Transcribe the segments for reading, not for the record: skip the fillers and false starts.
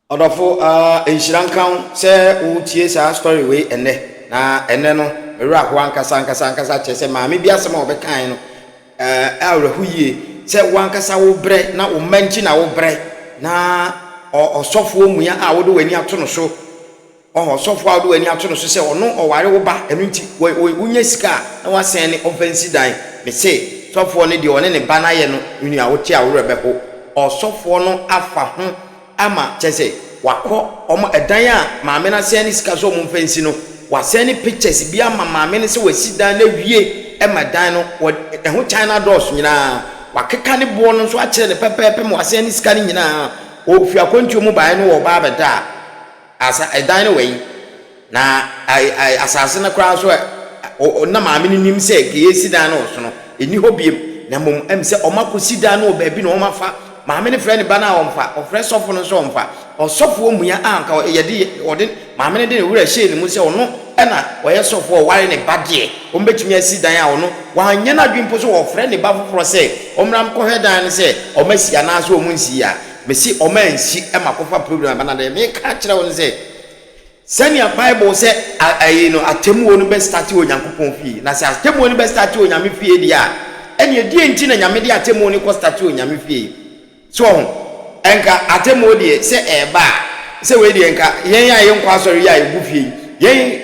Odofo enhyirankan se utie sa story we ene na ene no mera ho ankasa chese maame bi asem obekan no awrehuye se wankasa wo bre na wo manchi na wo bre na osofo omua a wo do wani ato no so osofo a wo do wani ato no so se ono oware wo ba enu nti wunya sika na wasen ne offensive dan me se sofo ne de one ne ba na ye no nyu a wo ti awre be ho osofo no afa ho ama chese wako omo edan a maame na se ni sika so mo fansi no waseni pictures bi ama maame ne se wasi dan na wie e madan no ho China doors nyina wakeka ne bo no so a kire ne pepepe mo waseni sika ni nyina o fi akwantu mu bae no wo ba beda asa edan no wei na asase na kra so na maame ni nim se ke yesi dan no so no eni hobiem na mom em se omakosi dan no ba bi no omafa maame ne frɛ ne ba na omfa ofrɛ sofo no so omfa osofo omua anka yede ode maame ne de wura hye ne mu se ono ɛna wɔyɛ sofo ware ne ba de ombetumi asi dan a ono wanye na dwempo so ofrɛ ne ba foforo se omram kɔhwɛ dan ne se omasi ana so omunsi ya mesi omansi emakofa program ba na de me ka kyerɛ won se sɛnea bible se ayi no atemu no be start onyankopɔn fie na se atemu no be start onyame fie dia ɛne die nti na nyame de atemu no ko start onyame fie so enka atemo die se eba se we die enka yen ya yen kwa sori ya ebu fie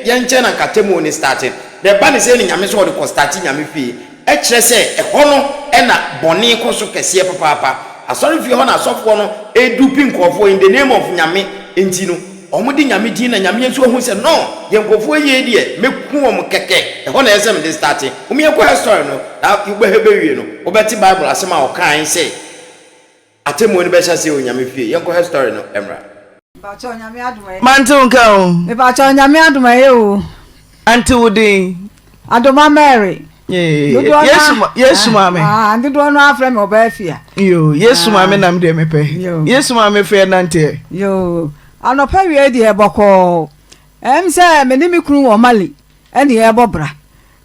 yen che na katemo ni starting de ba ne se ni nyame so de ko start nyame fie e kire se e ho no e na bone ko so kese papa asori fie ho na asofo no edupi nkofo in the name of nyame enti no omo di nyame din na nyame enso hu se no ye nkofo ye die meku om keke e ho na ese me de starting o me ko story no na ugbe hebe wie no obeti bible asema o kan se atemu ni be sha se onyame fie yenko he story no emra ba cha onyame aduma mantu nka o me ba cha onyame aduma ye o Antie wudi adoma Mary yesu mame ndido no afre me obafia yo yesu mame nam de mepe yesu mame fe nante yo anopa wie de eboko se me ni mi kunu wo mali ene ye bobra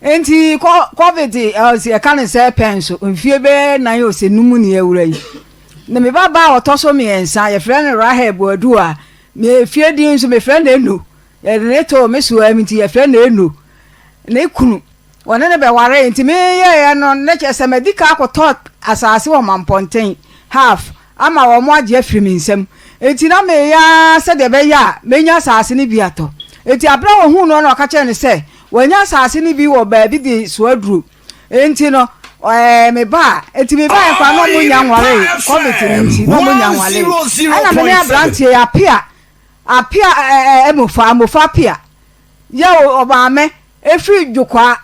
enti covid e kan se penso mfie be na yo se numu ni ewura yi na me baba otoso me ensa ye frɛ ne Rahab adu a me fie din so me frɛ ne enu ye ne to me so amiti ye frɛ ne enu ne kunu wona ne be ware enti me ye no ne che se medika akoto asase wo mamponten half ama wo mo age afiri mi nsam enti na me ya se de be ya menya asase ne bi ato enti abra wo hu no na ka che ne se wanya asase ne bi wo ba bi di so aduru enti no me ba enti me ba kwa no mo nya nware komiti nti no mo nya nware ana me abrantie apia amofa pia ya oba me efri dwokwa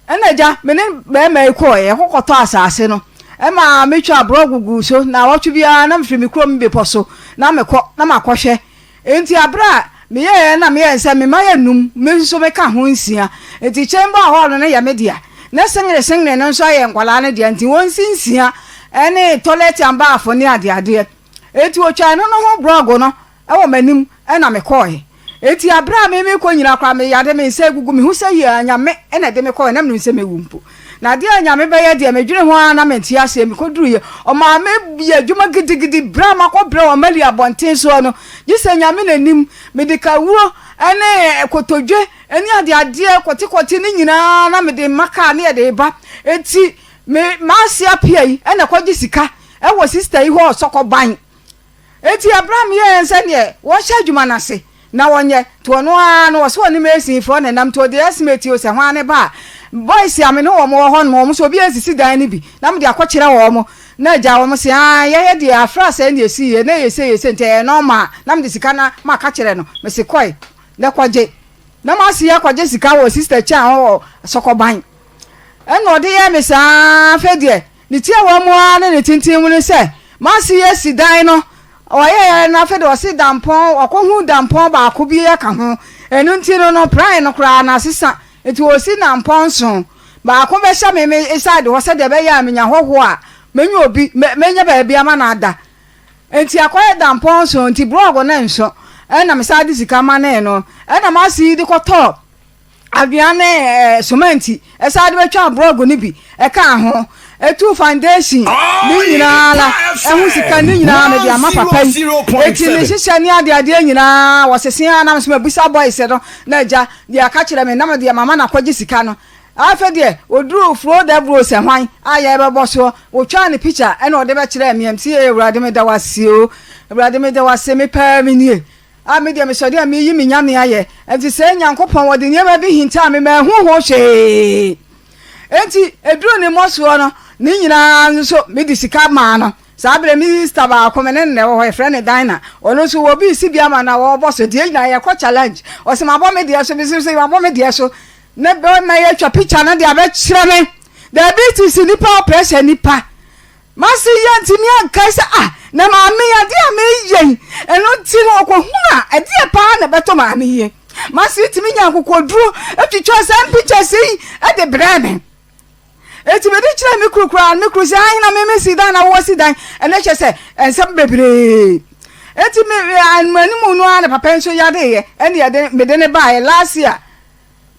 ana ja me ne be ma ikoye kokoto asase no e ma me twa brogugu so na wotu bia na mfiri me krom be poso na mekọ na makohwe enti abra me ye na me ye se me ma yanum me so be ka ho nsia enti chamber hall no ya media na sengre no so aye nkwala ne de nti won sinsia ene toilet amba afoni ade eti otwa no ho blog no e wo manim e na me koy eti abra me ko nyina kwa me yade me se gugu me hu se ye anyame e na de me koy na me se me wumpo na de anyame be ye de me dwene ho na me ntia se me ko duru ye o ma me ye dwuma gidigidi bra ma ko bra o mali abonten so no gise nyame nanim me de ka wuro ene kotodwe eni ade kwoti ni nyina na me de maka na de ba enti me masia pia yi ene kwaji sika e wo sister yi ho sokoban enti Abraham ye ense ne wo hya dwuma na se na wonye to no a no so ni mesin fo na nam to de estimate o se hwan ne ba boys ya me no wo mo ho no mo so bi asisi dan ni bi na me de akokire wo mo na ja wo mo se ye de afra se ne esi ye na ye se nte no ma na me de sika na ma ka kire no me se koi na kwaje na ma si ya kwaje sika wo sister cha ho sokoban eno de ye me sa fe de ni tie wo mo na ne tintin mu ne se ma si ye si dan no oye na fe de o si dampon okohu dampon ba ko bi ya ka ho enu ntino no prime no kra na sisa eti o si dampon so ba ko be sha me inside ho se de be ya menya hoho a menya obi menya ba bia ma na ada enti akoye dampon so enti blog na nso na me sa di sika ma na no na ma si di ko top aduane somenti sa de betwa blog ni bi e ka ho etu foundation ni nyina la ehu sika ni nyina me dia ma papa eti ni hihye ni ade nyina wosesia na so mabusa boys no na ja dia ka kire me na me dia mama na kwaji sika no afa de oduru fro da bro se hwan aya be boso wo twa ni picture e na ode be kire me mti ewurade me da wase o ewurade me da wase me pa me nie a me dia me so dia me yi me nyame aye enti se nyankopon wode nyema bi hinta me ma hu ho hwe enti eduru ni moso no ni nyina nso me di sika ma no sabre minister ba komene ne wo he friend dina ono so wo bi si bia ma na wo boso die nyina ye ko challenge o se ma bo me dia so bi se ma bo me dia so ne be ma ye twa picture na dia be kire me diabetes ni pa pressure ni pa masi yanti mi anka se na ma me ya dia me yen eno ti no ko huna e dia pa na beto ma me yen masi ti mi nya kokoduro etwitwa sam picture sei e de breme eti me di kire mi kurukura mi krusi ahin na me si dan na wo si dan ene che se ensem bebre eti me anmani mu no ana papa nso ya de ye ene ya de me de ne ba ye last year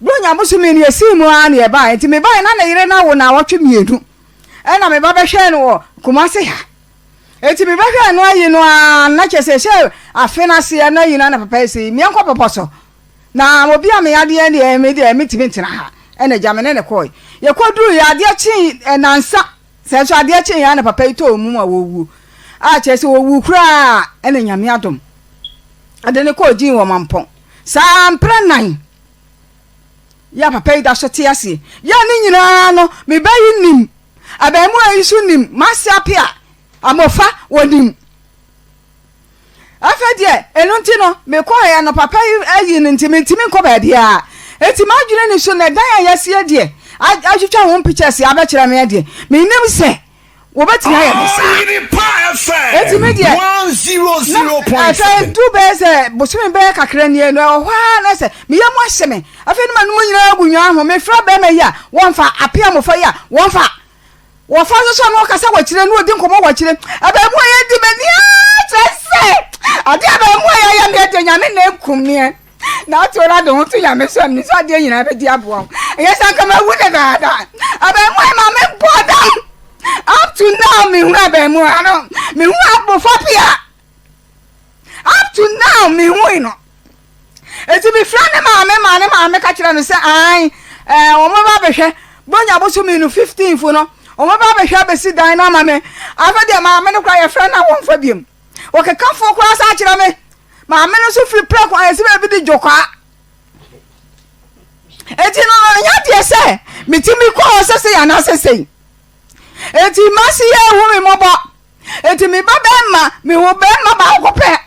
bronya musumi ne esi mu ana ye ba eti me ba na yire na wo na wotwe miedu ena me ba be hwe no wo kumase ha eti me ba hwe no ayi no na che se afena se na yi na papa esi mi enko poposo na obi a me ya de ene me de me timintina ha ene jamene ne koy ye koduru ya de chi nansa se so ade chi ya na papa ito mu ma wowu a che se wowu kura ene nyame adom ade ne ko jin wo mampon sampra nan ya papa ida so te ase ya ni nyina no me bayi nim abamu ayisu nim masiapia amofa wonim afede enunti no me ko ya no papa ayi ntimi ko ba dia eti ma dwene ni so na dan ya se de ajutwa ho pictures ya be kire me de me nim se wo betia ya mesa eti me de 100.7 tu be se bosumi be kakra ni no hwa na se me yam ahye me afi no manu nyina agunwa ho me fra be me ya wonfa apia mo fa ya wonfa wo fa so no kasa wa kire no odi nkomo wa kire abamu ya di me ni trese ade abamu ya me de nyame na enkum ne na tora do to ya me so ni so ade nyina be di abo yes an kama wu de da abamu ma me bodam up to now me hu abamu ano me hu abofapia up to now me hu no eti bi fra ne ma me ka kire no se ai o mo ba behwe bonya boso me no 15 fo no o mo ba behwe be si dan na ma me afa de ma me no kwa ye fra na won fa biem o ke kan fo kwa sa kire me ma me no so free play kwa ye se be di jokwa eti no nya de se mitimi kwa o se ya na se eti masi ye hu me mobo eti mi ba be ma mi hu be ma ba ko pe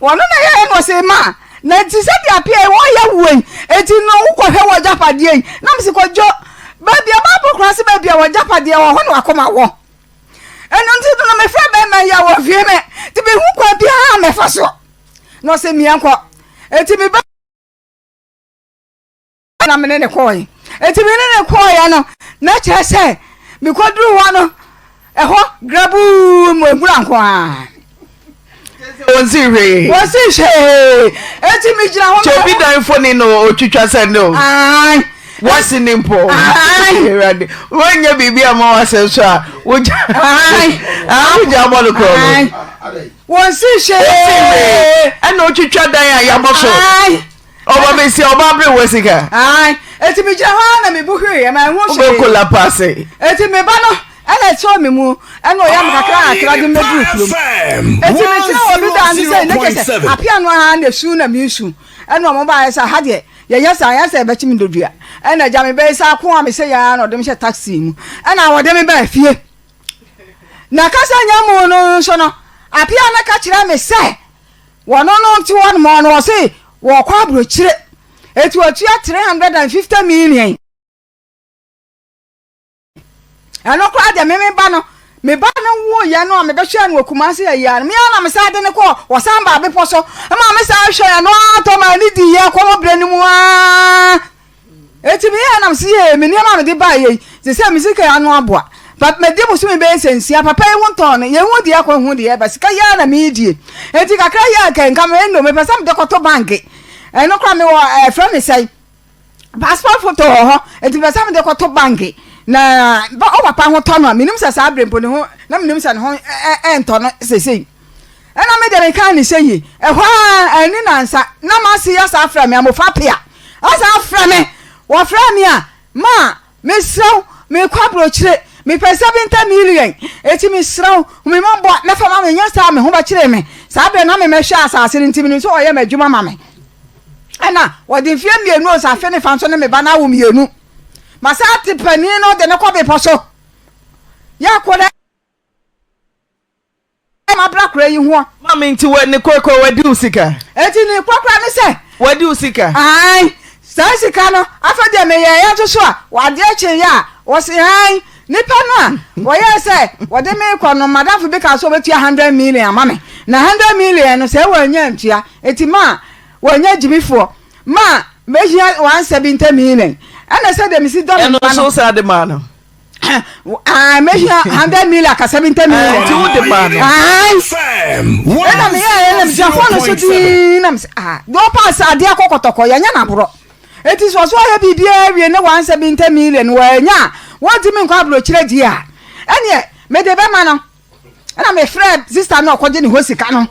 wono na ye no se ma na ti se dia pia wo ya wuen eti no wo hwe wo japade na msi ko jo ba bia ba bo krase ba bia wo japade wo ho no akoma wo eno nti do na me fra be ma ya wo vie me ti be hu kwa bia me fa so no se mi anko eti mi ba na me ne ko yi eti mi ne ko ya no na che se mi ko duru wa no eho grabu mo ebura nko a Onzire. Wasi she. Eti mi jira ho. Chebi dan foni no otwitwa se no. Ai. Wasi nimpo. Ai. Rade. Wonye bibi ama wase so a. Woja. Ai. Woja bolu ko. Ai. Wasi she. Ena otwitwa dan ya yaboso. Ai. Oba besi oba bre wasika. Ai. Eti mi jira ho na mi buhwe ya ma hu she. Oba kola passe. Eti mi ba no. Ana so me mu ana o ya mkakra akra de medu klum eti me tira obi da ni say na kese apia no ha na su na mi su ana mo ba ya ha de ya sa be chimi dodua ana ja me be sa ko a me say ya na de me she taxi mu ana wo de me ba fie na kasa nya mu no so no apia na ka kira me say wono no nti won mo no say wo kwa bro kire eti wo tua 350 million ano kwa de me ba no wo ya no me be hwe no kumase ya me na me sa de ne ko wo san ba be poso ma me sa hwe ya no to ma ni di ya ko mo bre ni mu a eti me ya na me si ye me ni ma me de ba ye se me sika ya no aboa but me de musu me be sensia papa ye won ton ye hu di ya ko hu di ya ba sika ya na me di eti kakra ya kan ka me no me pesa me de ko to bank eno kwa me wo friend me say passport photo ho eti pesa me de ko to bank na ba o papa ho tono minim sa sa brempo ne ho na minim sa ne ho entono sesei ena me de kan ni seyi ehwa ani nansa na ma se ya sa afra me amofa pia asa afra me wo fra me a ma me sraw me kwabro kire me pese 70 million eti me sraw me mambo na fa ma me nya sa me ho ba kire me sa be na me hwa asase ni ntimi so oye madwuma ma me ena wo de fie mienu o sa fe ne fa so ne me ba na wo mienu masati pani no de ne ko be poso ya ko de ma bra kra yi ho mama nti we ne kokko wadi usika eti ni kwakra ne se wadi usika ai sa sika no afa de me ya to so a wade ache ya wo se ai nipa no a wo ye se wo de me ko no madafu be ka so be 100 million amame na 100 million no se wo anya ntua eti ma wo anya jibifo ma me hia 170 million ana say dem si don no so say the man ah me hia 100 million ka 70 million ti wo the man ana me ya dem ja fo no so di na me ah do pass ade akokotoko ya nya na bro eti so ya bibia wie ne 170 million wa nya won ti me nkwa bro kire di a ene me de be ma no ana me friend sister no kwaje ni hosika no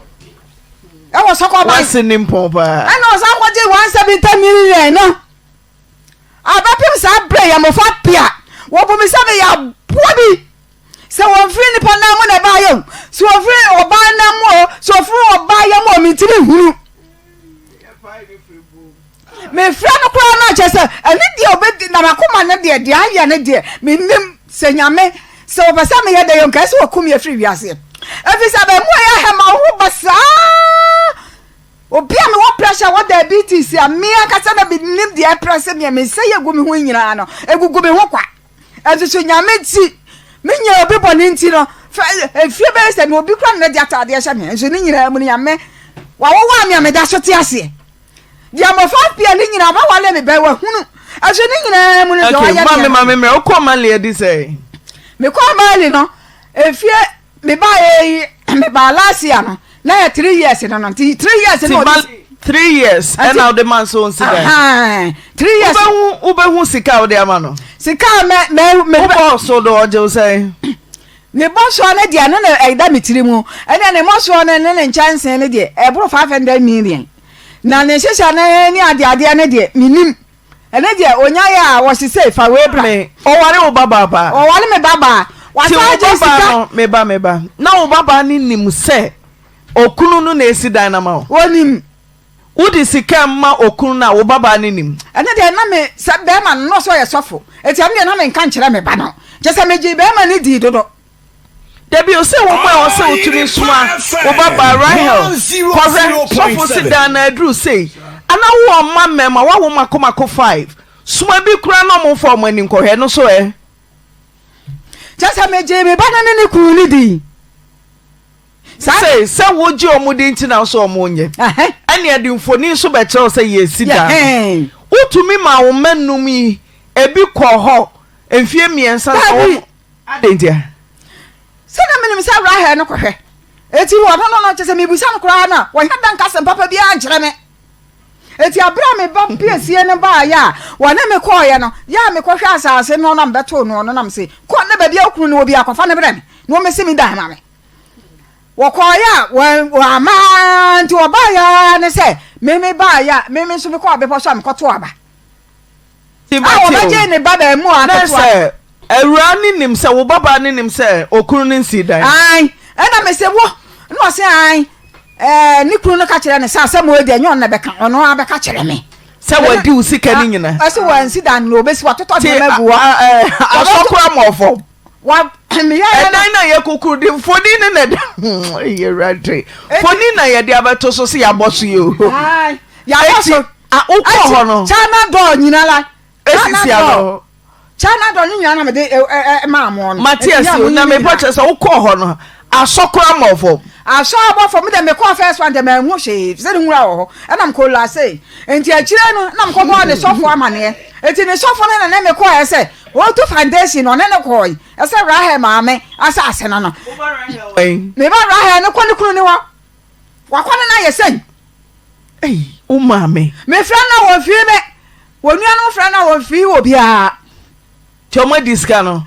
e wo so ko ba sinim pompa ana o sa kwaje 170 million no abapim sa bre ya mo fa pia wo bo mi sabe ya bobi se won free ni pa na mo na ba yo so free oba na mo so free oba ya mo mi tiri huru me free no kwa na chese ani dia obedi na makoma na dia dia aya na dia me nim se nyame se oba sa me ya de yo nka se okum ya free wiase efi sabe mo ya he ma ho basa obi me wo pressure wo diabetes a me akasa na be nim dia pressure me say egu me ho nyina no egugu me ho kwa azusu nyame ti me nya obi boni nti no efie be se me obi kwa na dia tade hye me nso ni nyina mu nyame wa wo wa me ameda so te ase dia mo fa pia ni nyina ba wale me be wa hunu aso ni nyina mu no do ya mama me o ko mali edi say me ko mali no efie me ba me ba last year no na 3 years no 3 years no 3 years and now the man so sit there 3 years ubehu sika o de ama no sika me boss so do oje say ne boss one dia no na eda mitiri mu ene ne boss one ne chance ne dia e bro 500 million na ne shesha na ni ade ne dia minim ene dia onya ya wo sise fa we bra o ware o baba ba o ware me baba wa sa je sika me ba na o baba ni nim se okunu no na esi dan na ma wonim udi sika ma okunu na wo baba ni nim ene dia na me se be ma no so ye sofo eti am dia na me nka nkere me ba no je se me ji be ma ni di dodo debi o se wo ma o se otumi suma wo baba rahel koze sofo si dan na adru sei ana wo ma mema wa wo makomako 5 suma bi kura na mo fo mo ani nkohwe no so je se me ji me ba na ni ku ni di say woji omudi nti na so omonye ane ade mfoni so be kire say yesida utumi ma wo manum yi ebi kọ ho enfie miensa so adentia se na menim sa ra he no kohwe eti wo no chese me busa no kra na wo hadan kasem papa bia ankire me eti abra me ba piesie ne ba ya wo na me kọ ye no ya me kohwe asase no na mbeto no no na me se kọ na ba bia okunu no obi akofa ne bre me no me se mi da ma me wakoya wa ma nti obaya ne se me ba ya me so me ko abepo so am ko to aba ti ba je ne baba mu a to aba ewura ni nim se wo baba ni nim se okunu ni nsi dan ai na me se wo no se ai ni kunu no ka kire ne sa mo edi anyo na beka ono abeka kire me se wadi usika ni nyina ase wa nsi dan no obesi watoto de magu wa asokura mofo wa me ya na ye kokuru di foni ne na ye rate foni na ye di abeto so se ya boso yo ai ya boso ukọ ho no chana do nyina la esisi alo chana do nyina na me de ma mo no Matias na me poche so ukọ ho no asokura mofo aso abofo me de me call first one de me hu hwe se de nwura ho na me ko la sei enti akire no na me ko go de sofo amane enti ne sofo na me call ese wo to foundation no ne ko ese rahe maame asa ase no me ba rahe no kwani kunu ni wa kwani na yesen o maame me fra na wo fie me wonu anu fra na wo fie obi a Choma discano.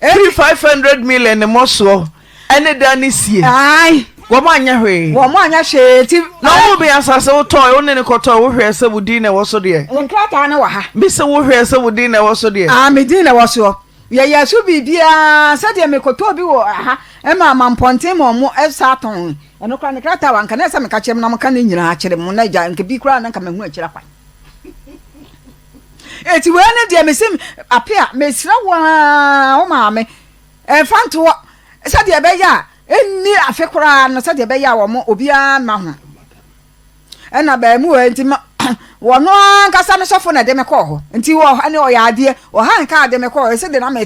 500 million mo so. Ene dani sie. Ai. Womanya hwe. Womanya hwe ti. Na wo be asase wo toy wo ne koto wo hwe se wudi na wo so de. Nkrata na wa ha. Bi se wo hwe se wudi na wo so de. Ah me din na wo so. Ya so bibia se de me koto bi wo ha. E ma mamponten mo esaton. Eno kra nkrata wa nka na se me ka kyerem na mo ka na nyina kyerem mo na ja nke bi kra na nka me hu akyira kwa. Eti we na de me sim apia me sira wa o ma me. Fanto se de be ya enni afekora no se de be ya wo mo obia ma ho. Ena ba mu enti wono nkasa no sofo na de me ko ho nti wo ane o ya ade o han ka de me ko se de na me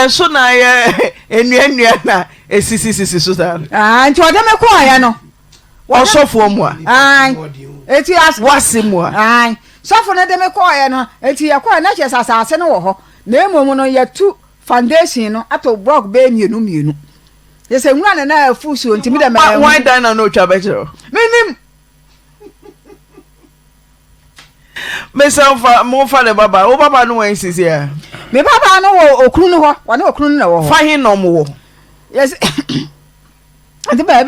so na ye enua na esisi so da nti o de me ko ya no wo sofo mu a eti as wase mu a sofo na de me ko ya no eti ya ko na che sasase no wo ho na emom no ya tu foundation no ato block be mienu yese nwura na afu so nti mi de me why dan na no twa be chero minim myself mo fa le baba o baba no wan sisi ya me baba no wo okunu no ho wa na okunu no wo fa hin no mo wo yes ati ba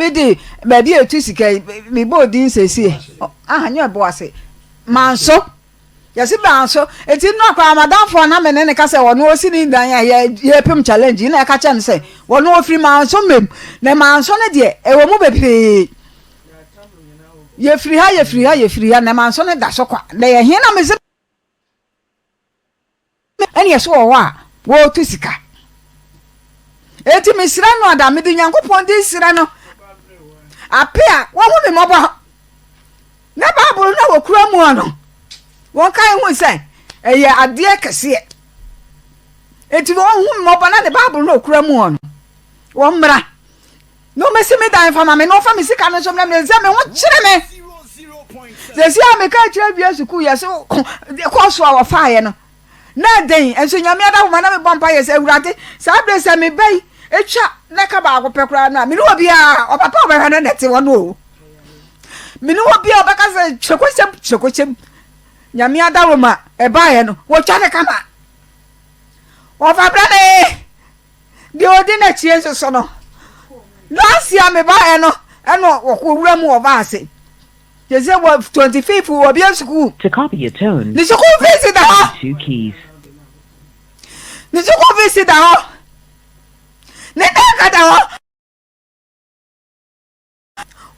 bi etu sika me bo din sesi nya bo ase manso yesi banso eti no kwa madam for na me ne ka se wo no osi ni dan ya pem challenge na ka cha ne se wo no ofri manso mem na manso ne de e wo mu bepe ye free ha na manso ne da so kwa na ye hin na me se eni yeso wo wo tu sika eti me sira no ada me de Nyankopon de sira no apia wo hu me mobo na Bible na wo kura mu ano won kai hu se eye ade kese eti wo hu me mobo na the Bible na kura mu ano wo mra no me se me dan fama me no fa me sika no so me me ze me ho kire me ze si a me ka kire bia suku ye so ko so a wo fa ye no na den enso nyame ada ho na me bompa ye se awurade sa bre se me bai etwa na ka ba agopɛ kra na me no obi a o papa obɛhwɛ no nete wo no me no obi a obɛka se chekochem nyame ada wo ma e ba ye no wo twa ne kama wo fa bra ne de odi na chie so no last year me ba ye no eno wo ko wura mu wo ba ase je say 25th wo bia school to copy your tone. ni school visit da 2 keys. ni school visit da ne da da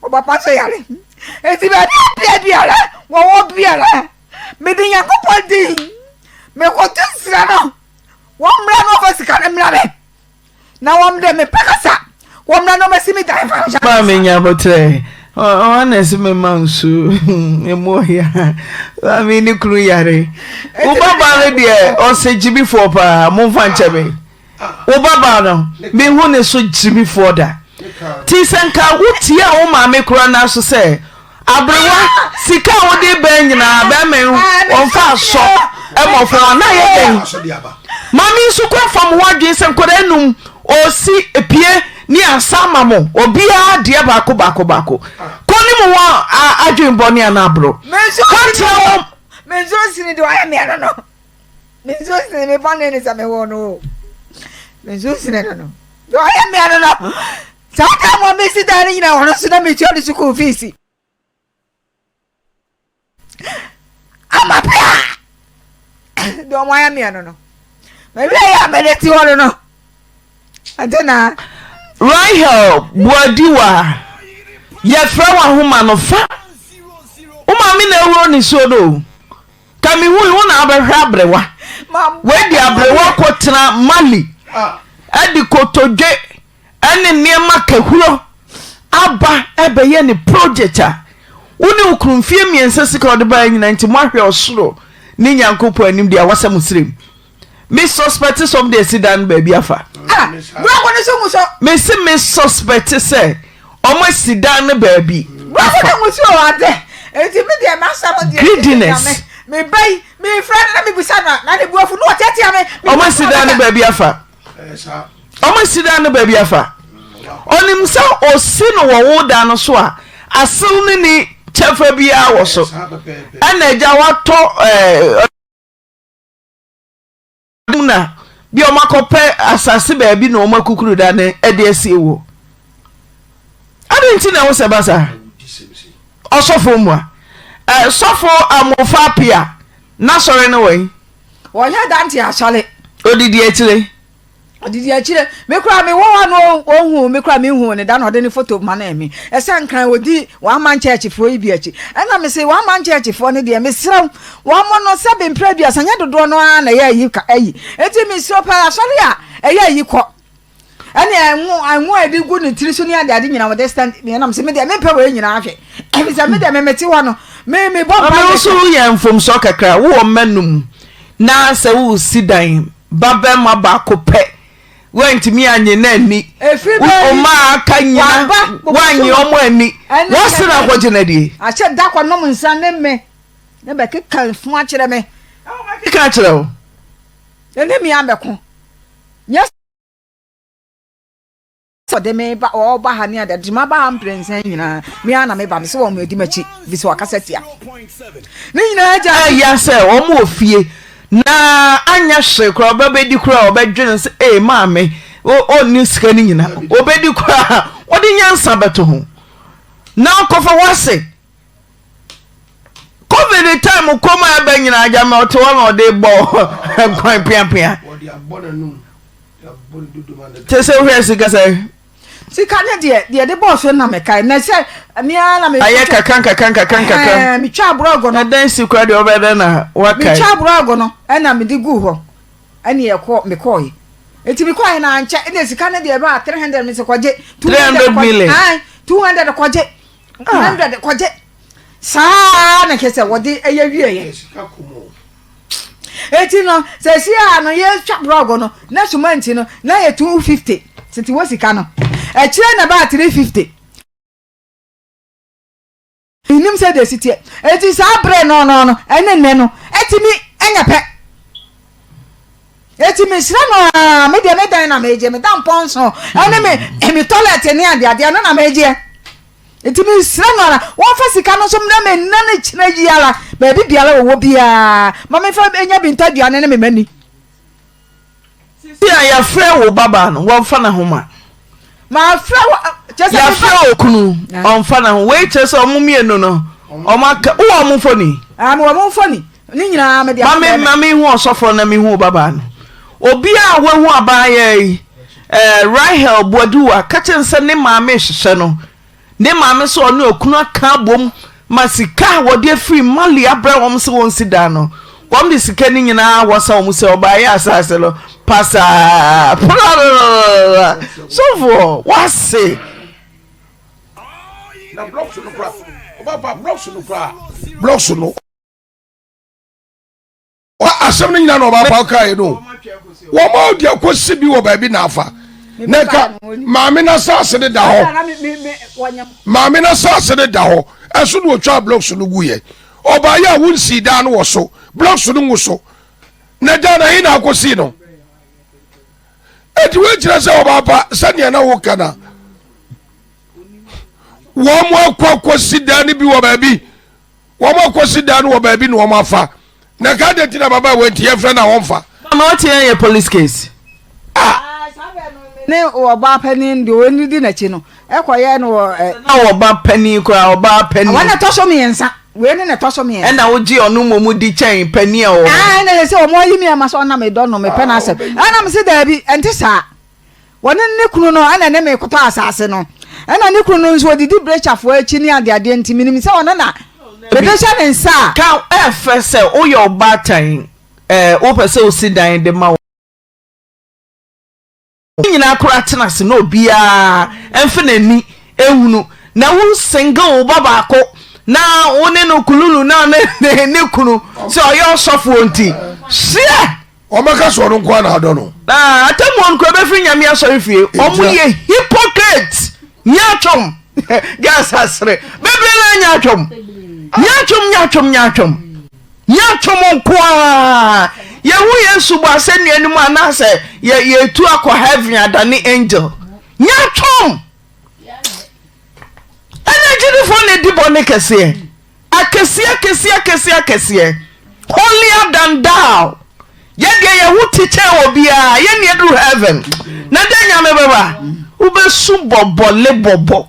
o papa so yare eti ba bia la wo bia la me de Nyankopon di me ko tsira no wo mra no fa sika ne mra be na wo mde me pakasa wo mra no me simi da fa ba me nya botre honest me mansu emo ya ba me ni kru yare wo baba le de o se jibi for pa mo fa nche me wo baba no me hu ne so jibi for da ti senka wuti a wo ma me kura na so se abrewa sika wo de ba nyina ba me won fa so e mo fo na ye den mami su kwa fam wadwe se nkora enum o si epie ni asama mo obia de bako koni mo wa adwen boni anabro menzo sini do aya me no menzo sini me bani ni sa me wo no menzo sini no do aya me no saka mo me si dari ina wono so na me ti odi school fees ama pa do mo aya me no me be ya me le ti wono no adena Rahel Buadiwa ye fra wa homa no fa o ma mi na ewuro ni so do kami hu na abehwa abrewa we di abrewa ko tena Mali adi kotodwe ene niema kahuro aba ebeye ni project a woni ukrumfie miensa sika ode ba nyina nti mohwe osoro ni Nyankopon anim dia wasam sirem me suspect some dey sit down baby afa bro ko ne so muso me se me suspect say omo sit down baby bro ko ne muso ade enti me dey masa mo dey greediness me bai me friend na me bisa na de buafu no tetia me omo sit down baby afa omo sit down baby afa onim sa osi no wo da no so a asew ni chefa bia wo so ana eja wato na bi o makope asase ba bi na o makukuru da ne e de asie wo adenti na wo se basa osofo mu a sofo amofa pia na sore ne we wonya danti asole odidi akire me kura me wo no ohu me kura me hu ne da no de ne photo ma na emi ese nkan odi one man church fo ibi achi ena me say one man church fo ne de me sram one mo no se be mpra dua sanya dodo no na ye yi ka ayi eti me sro pa asole a ye yi ko ene anwo edi gu ne tiri so ne ade nyina wo de stand me na me say me de me pe wo nyina ahwe e say me de me meti wo no me bo ba so ye mfom so kakra wo manum na se wo sidan baba ma ba ko pe went me anye na ni o ma aka nyina wanyi o mo ani wo se na kwaje na die a che da kwa nom nsa ne me ne be keka fu a kire me ka kire o ene mi ambeko yes so de me ba o ba ha ni ada de ma ba am prensa nyina mi ana me ba me se wo me di machi bi se wakasetia ni nyina aja ya se o mo ofie na anya hwe kura obedi kura obedwene se maame o ni sika ni nyina obedi kura odi nyansa beto ho na kofa wase covid time koma aba nyina aja ma oto wa ode bo kwan piapia odi abonanum tese hwe sika se sika ne de boss na me kai na se mi ana me aye kakan mi twa brogo na dance kura de obeda na wakai mi twa brogo no na me di gu ho ene ye ko me koi eti mi koi na anche ene sika ne de ba 300 mi se kwaje 300 million 200 kwaje 100 kwaje sa na kese wodi eye wieye sika kumo eti no se si ano ye twa brogo no na sumanti no na ye 250 senti wo sika no e kire na ba 350 inim se de sitie eti sa bre no ene no eti mi enya pe eti mi sira no me de me dan na meje me dan ponso ene me toilet ni ade no na meje eti mi sira no na wo fa sika no so na me na ne kina giara ba biala wo bia ma me fa enya bi ntadua ne me mani tia ya frɛ wo baba no wo fa na homa ma frɛ ya frɛ okunu on fa na ho we chese omumienu no o maka wo omufoni wo omufoni ni nyina me dia ma me hu osofo na me hu baba no obi a wo hu abaye Rahel Boduwa kachense ne maame hwehwe no ne maame so ne okunu aka bom masika wo de free mali abra wom se won sida no wom de sika ni nyina wo sa wom se obaye asase lo pasa so for what say na blocks no kra oba blocks no kra blocks no wa asem ni nyina no oba pa kai no wo ma odi akosi bi wo ba bi na afa neka maame na sase de da ho maame na sase de da ho eso no twa blocks no guye oba ya won si da no wo so blocks no nguso na da na ina akosi no eti we kire se oba pa sane na wo kana wo mo akosi da ni bi wo ba bi wo mo akosi da no wo ba bi no wo ma fa na ka de tina baba we tie frɛ na wo mfa ma o tie ye police case ne oba pani ndi oni di na chi no ekoye no na oba pani ko oba pani wana toso mi ensa we ne toso mi ensa na wo gi onu momu di chen pani e o na se o mo yi mi amaso na me do no me pena asem ana me se da bi enti sa woni ne kunu no ana ne me koto asase no ana ne kunu no nso didi brechafo achi ni ade enti minim se ona na bedesha ne nsa ka efe se o yo batan o pese o sidan de ma nyina akora tenase no bia emfe nani ehunu na wo single baba ko na one no kululu na ne kunu so oyo sofo nti hye o maka so no kwa na ado no atamu nko be firi nyame asori fie omu ye hypocrite nyachom gas asre bebre na nyachom kwa yehu yesu bo asenu anu anase ye tu akọ heaven adani angel nyachom energy for ne dibo ne kese akese holier than thou Yɛdeɛ yɛ wo teacher obia yɛ ne edu heaven na da nyame baba ubesu bobole bobo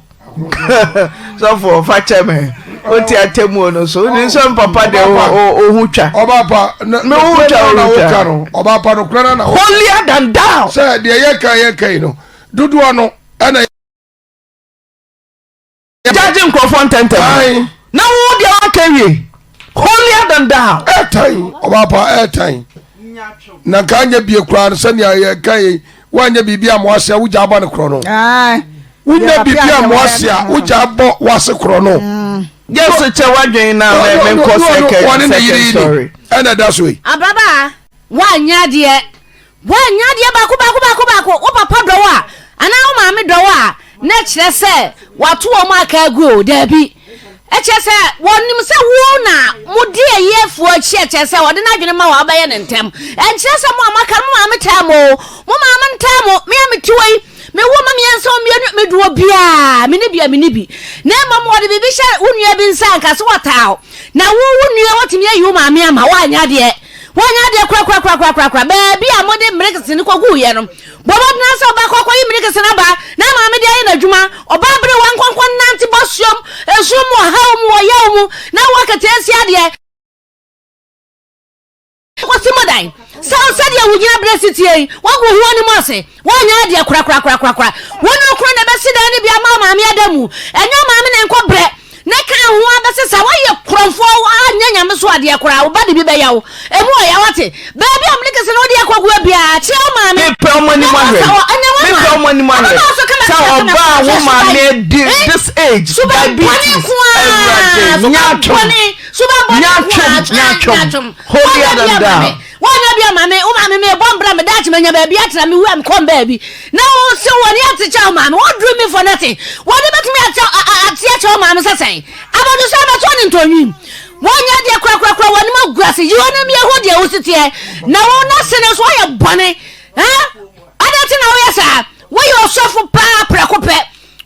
so for facheme oti atemu no so ni so papa de ohutwa obapa me ohutwa no obapa no kra na holier than thou say de ye kan no dudu no na judge nkrofo ntentem na wo de akawie holier than thou etan obapa etan na kanya bie kra no se ne ye kan wanya bibia moase wugya aba ne kro no wunya bibia moase wugya abo wase kro no yes che wadwen na me nko second sorry and that's way ababa wanya de bako o papa dowa ana o maame dowa na kire se wato o ma aka agu da bi eche se wonim se wo na mudi eyefu achi eche se wode na dwene ma wa abaye ne ntem enche se mo amaka mo maame tamo mo maame ntamo me ametiwei me wo ma mienso me duo bia me ne bi na ma mo de bibi hye unua bi nsa anka so wataw na wo unua watimi ayi maame ama wanya de kra ba bia mo de mrekese ne kogu ye no bobo na so ba kokko yi mrekese na ba na maame de ayi na dwuma oba bre wankonkon nanti bosiom esum ha mu oya mu na wakati asia de kwasi modai so said ya wugina bresiti yi wagu huo ni mose wanya de kra wono kro na besi da ni bia maame adamu enyo maame ne nkobre na kan ho abesesa waye kromfo anya nyame so ade kra wo ba de bi be yawo emu oya wate ba bi amlike se no de akwagu bia che o maame me pe omani mahwe sa oba wo maame this age diabetes nyachom holier than thou wanya bia maame o maame me bombra me dachi menya ba bia tra me wu am kom ba bi na wo se woni aticha o maame wo drew me for nothing woni betumi aticha o maame sesen abadu so ba so ni ntonyim wanya de kra woni magurase yi woni me ho de wo sitie na wo na sene so ya bone adati na wo ya sa wo yo sofo pa prakope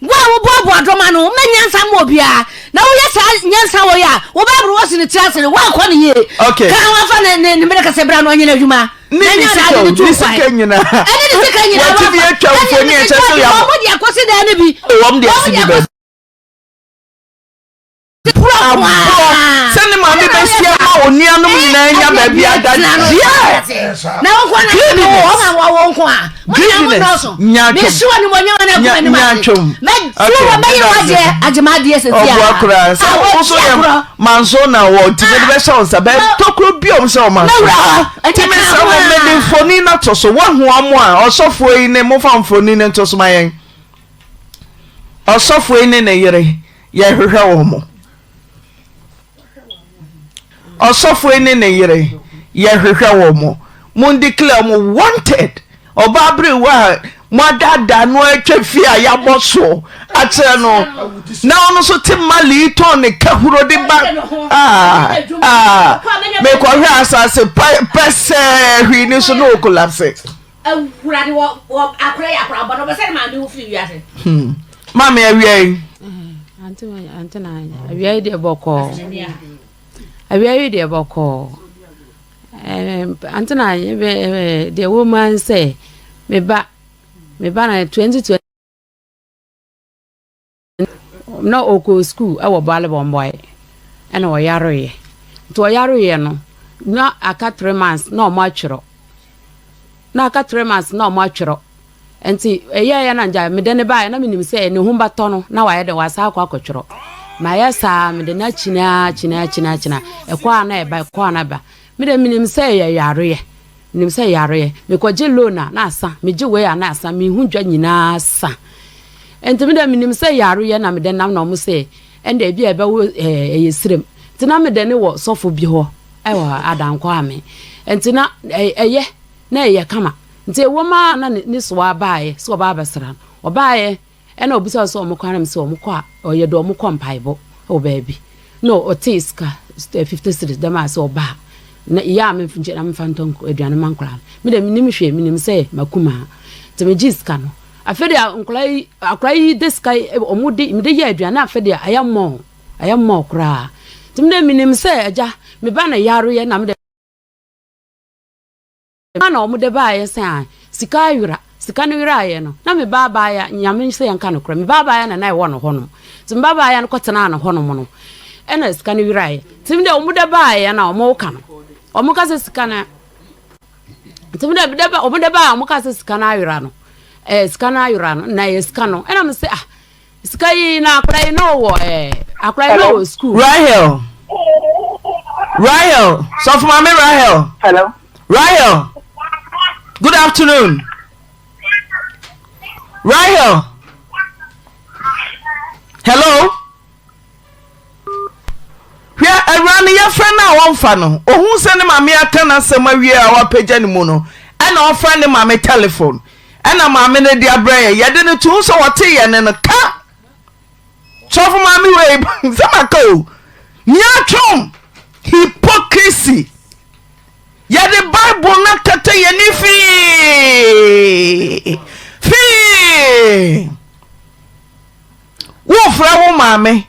wo bobo adoma no menyansa mo bia na wo ya sa nyansa wo ya wo ba bro wo sine tiasere wo akọ ne ye kan wa fa ne me ka se bra no nyina adwuma ni sika nyina wa ti bi atwa mfoni e che so ya wo de akosi da ne bi wo de asibi be send maame be sia ma oni anum nyina nya ba bia da na wo kwa na wo ma wo nko a me suwa ni monyo na kwa ni ma me suwa me yaje ajemade esesia o akura so ya manso na wo ti be show sa be tokro biom se o manso ti me se wo me de foni na to so wo ho amo a osofo yi ne mo fa mfoni ne to so mayen osofo yi ne yere ye hwehwe wo mo osofo ene ne yere ye hwehwe wo mo mun declare mo wanted oba bre wa mo dada no atwa fi a ya boso atre no na ono so timali ton ne kahuro de ba me ko hwe asase pese hwi ni so no collapse awurade wo akra ya akra bono be se ma de wo fi wiase mama awie anti na awie de boko awie de boko antena the woman say me ba na 2020 no oko school e wo bale bomboy e na wo yaroye to yaroye no na aka 3 months no ma twiro na aka 3 months no ma twiro enti eye na nja me de ne ba na minim say ne humba to no na wa ye de wasa akwa akotwiro ma ya sa me de na china e kwa na e ba kwa na ba me de minim say ya yaroye nim say yaroye me ko je loan na asa me je we ya na asa me hu dwa nyina asa enti me de minim say yaroye na me de nam na mo say ende bia e ba wo yesirem enti na me de ne wo sofo bi ho e wo adanko ame enti na eye na eye kama enti wo ma na ni so abaaye so ba basra obaaye e na obisa so mo kwanam so mo kwa oye do mo kompaibo o baby no otiska 56 dama so ba na iya me finje na mfanton aduane mankora me de minim hwe minim say makuma te me jiska no afede ankolai akwai deska omudi me de ya aduane afede ayammo kora te me de minim say aja me ba na yaro ye na me na omo de ba ye say sika ayura sika no wira ye no na me baba ya nyame se yanka no kra me baba ya na e wo no ho no tim baba ya no kwetena na ho no mo no e na sika no wira ye tim de omo de ba ye na omo ka no omo ka se sika na tim de ba omo de ba omo ka se sika na ayura no sika na ayura no na ye sika no e na me se sika yi na akra no wo akra no school Rahel so for mommy Rahel. Hello. Rahel, good afternoon. Rahel, hello. Where around your friend now one fano. Oh, who send him a mere tenor somewhere our page anymore? And our friend him a telephone. And a mamma dear bray, you didn't choose or tea and then a car. So for mommy way, Zamako. Nyachom, hypocrisy. Ya the Bible na kata ya ni fi wo fra wo mame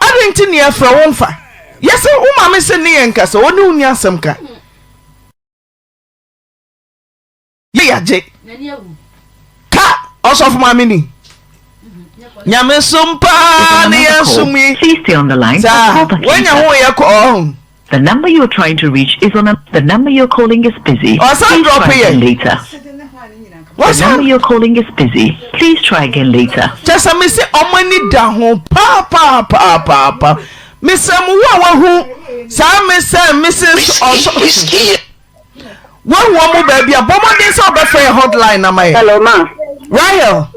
adenti ne fra wo mfa yese wo mame se ne yenka so woni uni asem ka ye yaje ka osofu mame ni nyame sumpa ne yasumi. Please stay on the line. When you ho ye ko the number you're trying to reach is on the number you're calling is busy. Please try again later. The number you're calling is busy. Please try again later. Just a miss omani da ho pa. Miss Amuwa who Sam Mrs. also. One woman baby, a woman is over for a hotline. Am I? Hello, ma. Rahel.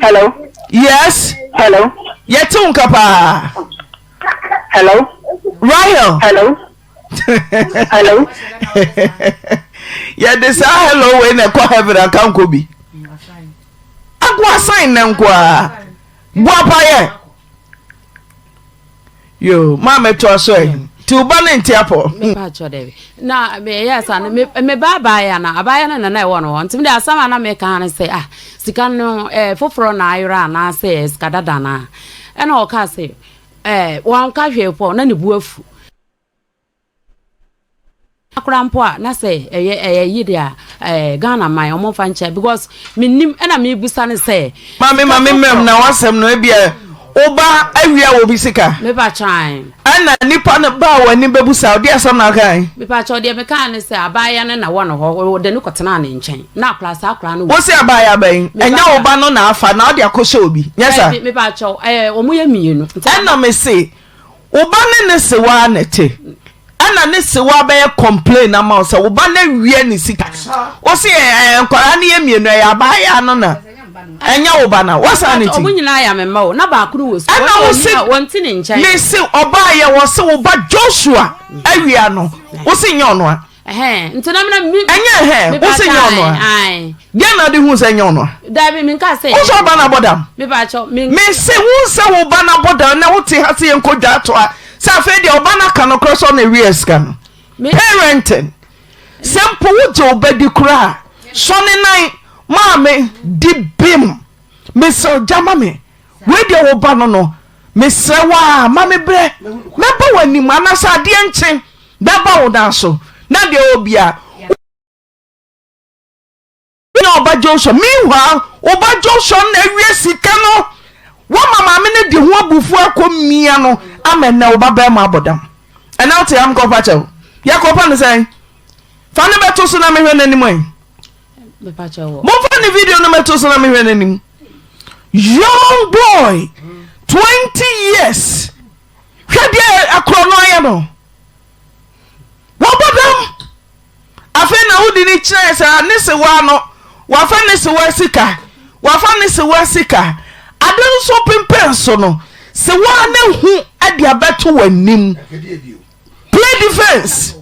Hello. Yes. Hello. Yetun kapa. Hello. Rahel. Hello. Hello. Yeah, this hello when I call heaven and can't go be. I go sign them qua. Guapa yo, mamma to us way. To ban tiapo. Na me yes and me baba ya na abaya na na won won tim da sama na me kan say sika no foforo na ayra na say skadada na e na o ka say wan ka hwepo na ne buafu akrampo a na say yide a Ghana man o mo fa nche because minnim e na me busa ne say mame mem na wasem no e bia oba awia wo bisika me ba chan ana nipa na ba wani bebusa odi asam na kan me pa cho de me kan ne say abaya ne na wono ho de ne kotena ne nchen na class akra no wo say abaya ban enya oba no na afa na odi akosha obi nyesa me pa cho omo ye mienu ana me say oba ne se wa na te ana ne se wa be complain na ma say oba na wie ne sika wo say nkwara ne ye mienu ya abaya no na enya oba na wasanity omunyina ya memma o na ba kuru wo so wonti ne nchen me se oba ye wo se oba Joshua awia no wo se nyono a ntona mena enya wo se nyono a dia na de hu se nyono da bi min ka se wo so oba na bodam me ba cho me se wo se oba na bodam na wo te ha se enkodwa to a sa fe de oba na ka no cross on the rears kan parenting simple wo je oba di kura so ne nan Mame di bim Mr. Jamame we de wo ba no Mr. wa mame bre meba wani mana sa de nchen beba wo dan so na de obia no oba Joshua meanwhile oba Joshua na wie sika no wo mama me ne de ho abufu akomia no amen na oba ba ma abodam and now te am go pa chew yakopa no say fa ne beto so na me hwe nanimoi Move the video no meto so na me hwe nanim. Young boy 20 years. Hwe dia akrono ya no. Wobodam. Afa na wodi ni kire sa ne se wa no. Wa fa ne se wa sika. Wa fa ne se wa sika. Adon so pempen so no. Se wa na hu ade abeto wanim. Play defense.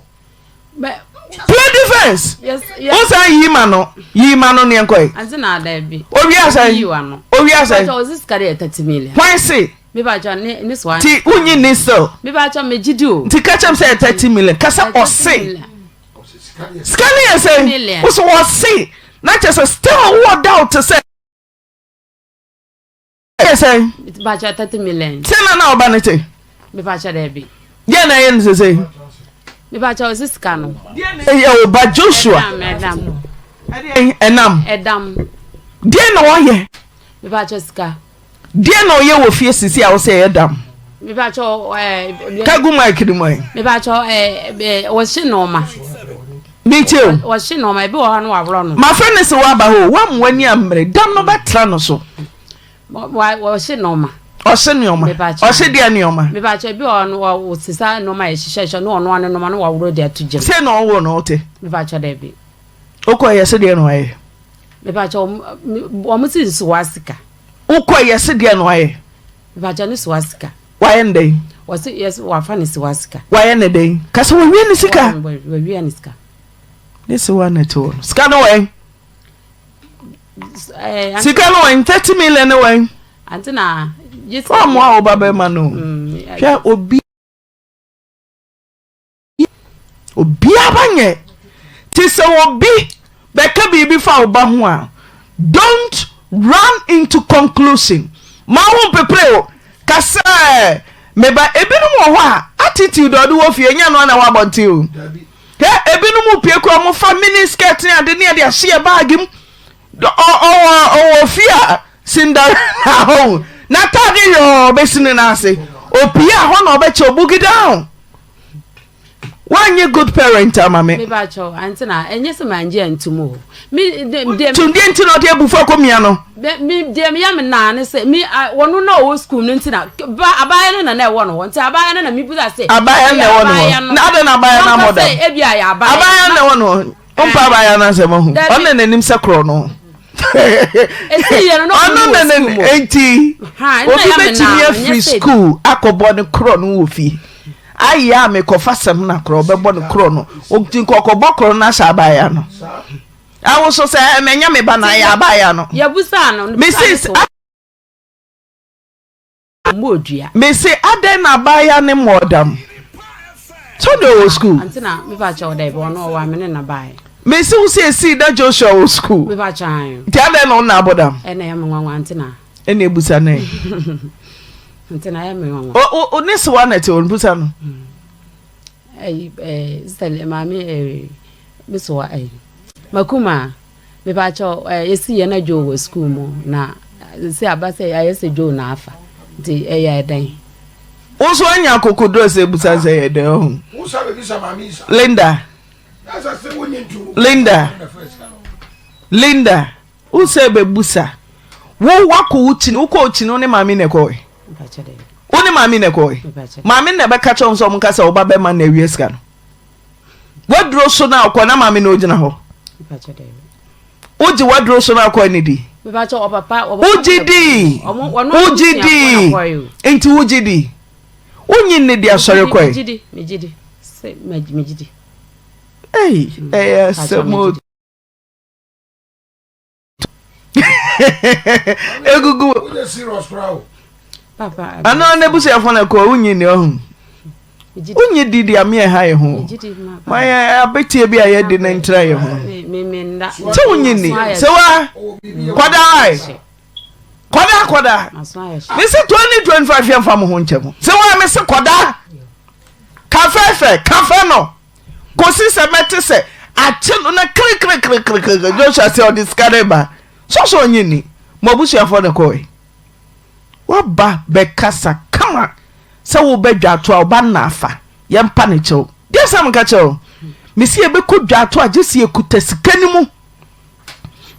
Play defense. Yes. Osa yima no ne enkoy. Anti na da bi. Owi asan. Owi asan. So this carry 30 million. Why say? Me ba jo ni so. Ti unyi ni so. Me ba jo me gidi o. Ti catch say 30 million. Kasa o say. Scanning say. Oso o say. Na just still what doubt to say. Yes say. It ba jo 30 million. Say na obanete. Me ba jo da bi. Ye na ye say. Me ba jo this can no. Ye o ba Joshua. Madam. enam die na woye me ba cho sika die na oye wo fie sisi a wo se edam me ba cho kagu mic ni mo me ba cho wo shi no ma me too wo shi no ma bi wo no awro no ma friend se wa ba ho wa mwani amre dam no betra no so wo shi no ma ose nioma ose dia nioma me ba cho bi wo sisa no ma ehihye no no no ma no awro dia tuje se no wo no te me ba cho da bi okoye se dia no aye me ba cho wo mu si swasika okoye se dia no aye me ba cho ni swasika waye ndey wo si yes wa fa ni swasika waye ne dey kasa wo wi ni sika wo wi ni sika ni se wa na to sika no waye sika no waye 30 million no waye Antie na yes wa mo a oba ma no hwe obi abanye ti se obi beka bibi fa oba ho a don't run into conclusion ma wo pepre o kasa meba ebinum wo ho a attitude odo wo fie nya no na wa bonte o ebinum pie ko mo fa mini skirt ni ade ne ade ahye bag m o fia Cinderella ho na tadi yo besini na ase opia ho na obeche obugi down wanye good parent amame me ba cho Antie na enye se manje antumo mi de tundi ntino de bufa komia no mi de me ya me na ne se mi wono na o school no ntina ba abaya na na e wono won ti abaya na mi buza se abaya na wono na ade na abaya na moda e bia ya abaya na wono ompa abaya na se mahu onne nanim se kro no enti obi betimi afri school akobo ne kro no wo fi aya me kofa sem na kro bebo ne kro no ogtin kokobo kro na sha abaya no awo so se menya me ba na ya abaya no ya busa no mrs modua me say aden na abaya ne modam so do school Antie na me ba cho dai bo no wa me ne na bai me say we see that Joshua school me ba chan ti aden no na abodam ene ya me nwa Antie na ene busa na Antie na ya me nwa o ne so wa na te on busa no sel mami me so wa makuma me ba cho yesi ye na jo wo school mo na si abase ya yesi jo na afa ti ya dan o so anya kokodo se busa se ye de ho Who sabe bisa mami isa? Linda o se be busa wo wako uchi wo ko uchi no ne mami ne ko ba cho de wo ne mami ne ko mami ne be ka cho so mo ka se wo ba be ma na wie ska no wadro so na ko na mami no gina ho ba cho de oji wadro so na ko ni di ba cho papa ujidi enti ujidi onyi ne dia sori ko mejidi se mejidi samo egugu papa ana na busu afona ko onyi ne ohun onyi didi ame ha ye ho my abetie bi aye di na ntra ye ho se onyi ni se wa kwada me se 2025 yam fam ho nchemu se wa me se kwada kafe no kosi se mete se achelu na krik Joshua se o discareba so onyi ni mo busu afona ko waba bekasa kama se wo bedwa to oba na afa ye mpa ne chew dia sam ka chew mesi e be kodwa to agesi ekuta sikani mu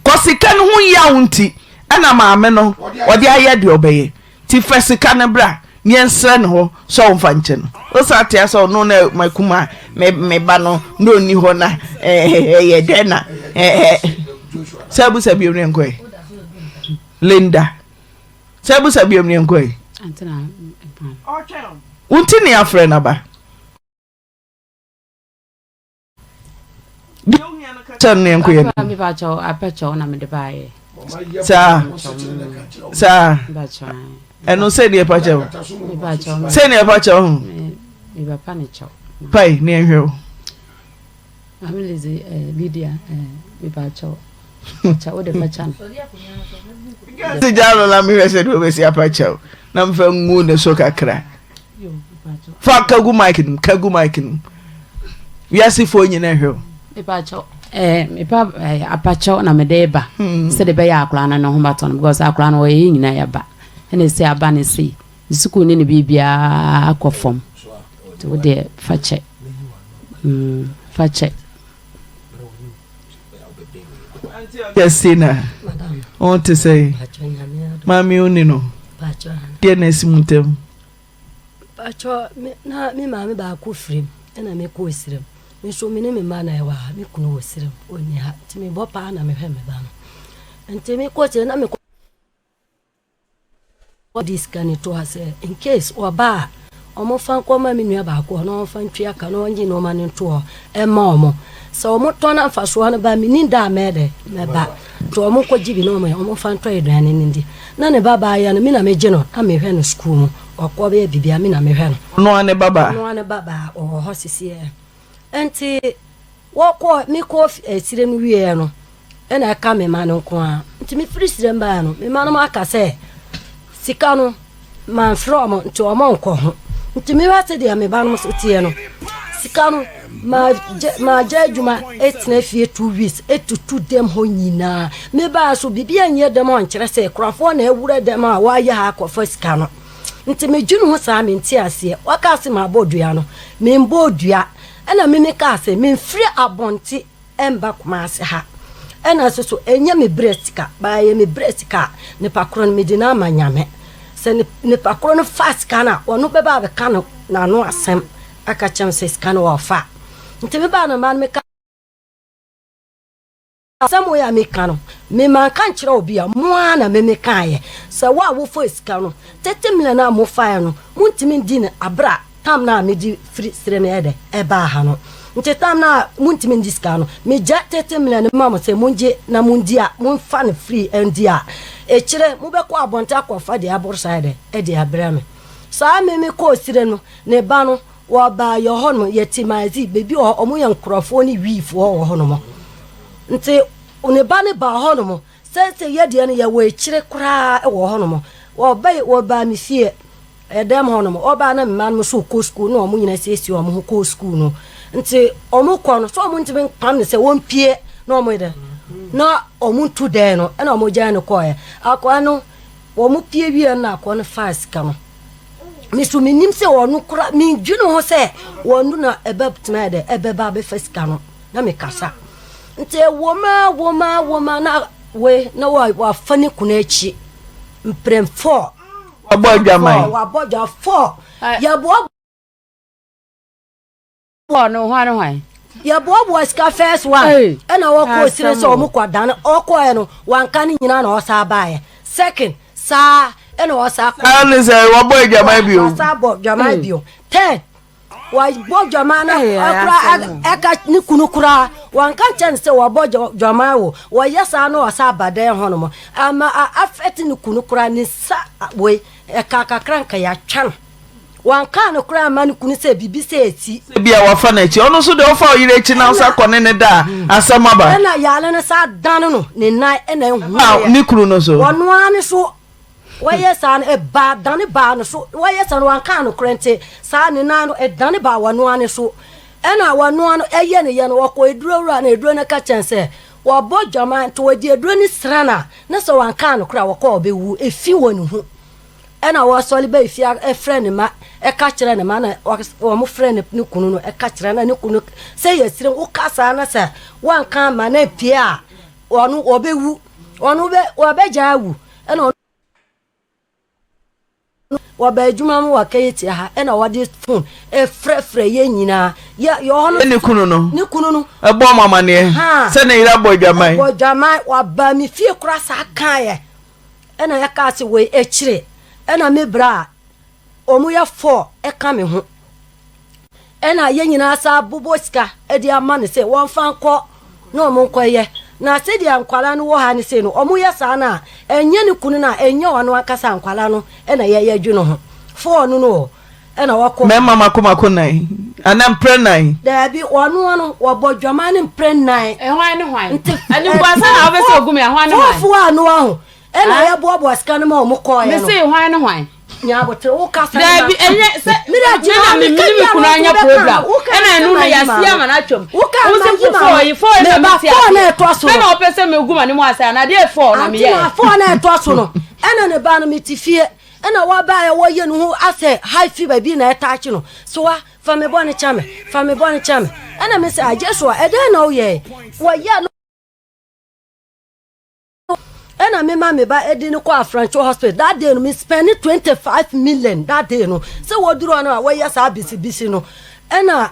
ko sikani hu ya unti ana maame no odi aye de obeye ti fesika ne bra ni ensre ne ho so mfa nche no o sa tia so no na makuma me ba no no ni ho na ye de na sabu sabi oni enko Linda sabu sabi oni enko Antie na unti ni afre na ba chan ni enko ye mi ba cho apecho na me de bae sa ba cho eno se ni epacho mi ba cho se ni epacho mi ba pa ni cho pai ni ehwe amilizi Lydia mi ba cho cha o de pa chan se jalo la mi wese do be si apacho na mfa ngu ne so kakra fa kagu mic nim ya si fo nyina ehwe mi ba cho me pa apacho na me deba se de be ya akla na no homaton because akla na we nyina ya ba ene se aba ne se school ni bibia akofom to de fache fache Yesina on to say mami unino dear nesimuntem pacho na me mami ba ko frem ena me ko sirem me so me ne me ma na ewa me kunu sirem oni ha ti me bo pa na me hwe me ba no enti me ko tire na me what this can to has in case or ba omo fan ko ma me nua ba ko no fan twa ka no ngi no ma ne to e ma omo so omo to na fa so na ba me ni da me de me ba to omo ko jibi no omo fan to edane ni ndi na ne baba ya no me na me je no na me hwe no school mu okwo be bibia me na me hwe no ane baba o hosisi e enti wo ko mi ko sirem wie no e na ka me ma no nko a enti mi free sirem ba no me ma no aka se sika no man from nti o mo nko ho nti mi wa se de me ba no so tie no sika no ma juma etna fie 2 weeks etutu dem ho nyina me ba so bibia nye dem on kire se krafo na ewure dem a wa ya ha akofo sika no nti me dwunu ho saa me nti ase waka se ma bodua no me mbodua ena me ka se me mfiri abonti emba kuma ase ha ena so enya me breastika ba ye me breastika ne pakro me di na amanyame se ne pakro no fast kana ono beba be kana na no asem aka chem se scan wa fa nti me ba na man me ka samu ya me kanu me man kan kire obi a mo ana me kan ye se wa wo fo sika no 30 million na mo fa no muntimi din abra tam na me di free sreme ede e ba ha no nti tam na muntimi di sika no me ja 30 million ma mo se munje na mundi a mun fa no free endi a e kire mo be ko abonta ko fa de abor side e de abra me sa me ko sire no ne ba no wa ba yo ho no yetimazi bebi omo ye nkrofo ni wiifo ho no mo nti one ba ne ba ho no mo se ye de ne ye we kire kura e wo ho no mo wo ba mi fie e dem ho no mo oba na mma no so ko school no omo nyina sesi omo ko school no nti omo ko no so omo nti ben pam ne se won pie no omo de na omo tu de no e na omo ja ne ko e akwa no omo pie wie na akwa no fast ka no misu minim se wonu kura mi dwunu ho se wonu na ebeptma de ebeba be fast ka no na me kasa nti woma na we na wa fani kuna echi mprem 4 abodwaman wa bodwa 4 ya bo no hwan ya bo ska first one e na wo ko sire so omo kwadan o ko e no wanka ni nyina na o sa baaye second sa e na o sa ko ani se wa bodwaman bio sa bodwaman bio third wa bodwaman na akra eka ni kunu kura wanka chen se wa bodwaman wo wa yesa na o sa badan ho no mo ama afet ni kunu kura ni sa we eka kakranka ya twan wanka no kura ma ni kunu se bibi se eti bia wa fa na chi ono so de ofa oyire chi na usa kone ne da asama ba na yale na sa dan no ne nai na hu ni kuru no so wono ani so waye san e ba dan ba no so waye san wanka no krente sa ne na no e dan ba wono ani so na wono ano eye ne ye no wako edurowura na eduro na ka chense wo bodwama to wadi eduro ni srana na so wanka no kura wako obewu efi wonu hu na wo soli ba efi e friend ma e ka kire ne ma na wo mo friend ni kunu no e ka kire na ni kunu se ye sire wo kasa na se wanka ma na pie a wonu obewu wonu be wo be jawu na wa ba adwuma mu wa kayeti ha e na wade phone e frefre ye nyina ya yo hono ni kunu no e bo mama ne se na ira bodwaman wa ba mi fie kura sa kan ye e na ya ka se we e kire e na me bra omu ya 4 e ka me ho e na ye nyina sa boboska e di ama ne se won fan ko no mo nkoye na se di ankwala no wo ha ne se no omu ya sa na enye ne kunu na enye wano akasa ankwala no e na ye dwunu ho 4 no e na wako me mama ko nai anam pre nai da bi wano wo bodwama ne pre nai e hwan ne hwan ani kwa sa na obese ogumi hwan ne hwan 4 anu ahu e na ye bobo ska ne ma omu ko ye no me se hwan ne hwan nya botre wo kasa da bi enye se mira jina mi kunu anya program e na enu me ya sia ma na twom wo se for na me sia na eto so na opese me guma ni mo asa na de for na me ye for na eto so no ena ne ba no metifie ena wa ba ya wo ye no ho ase high fever bi na etaachi no so wa fa me bone chame ena me say ajesua ede na wo ye no ena me ma me ba edi no kwa Franco hospital that day no me spend 25 million that day no say wo duro no wo ye sa bisi no ena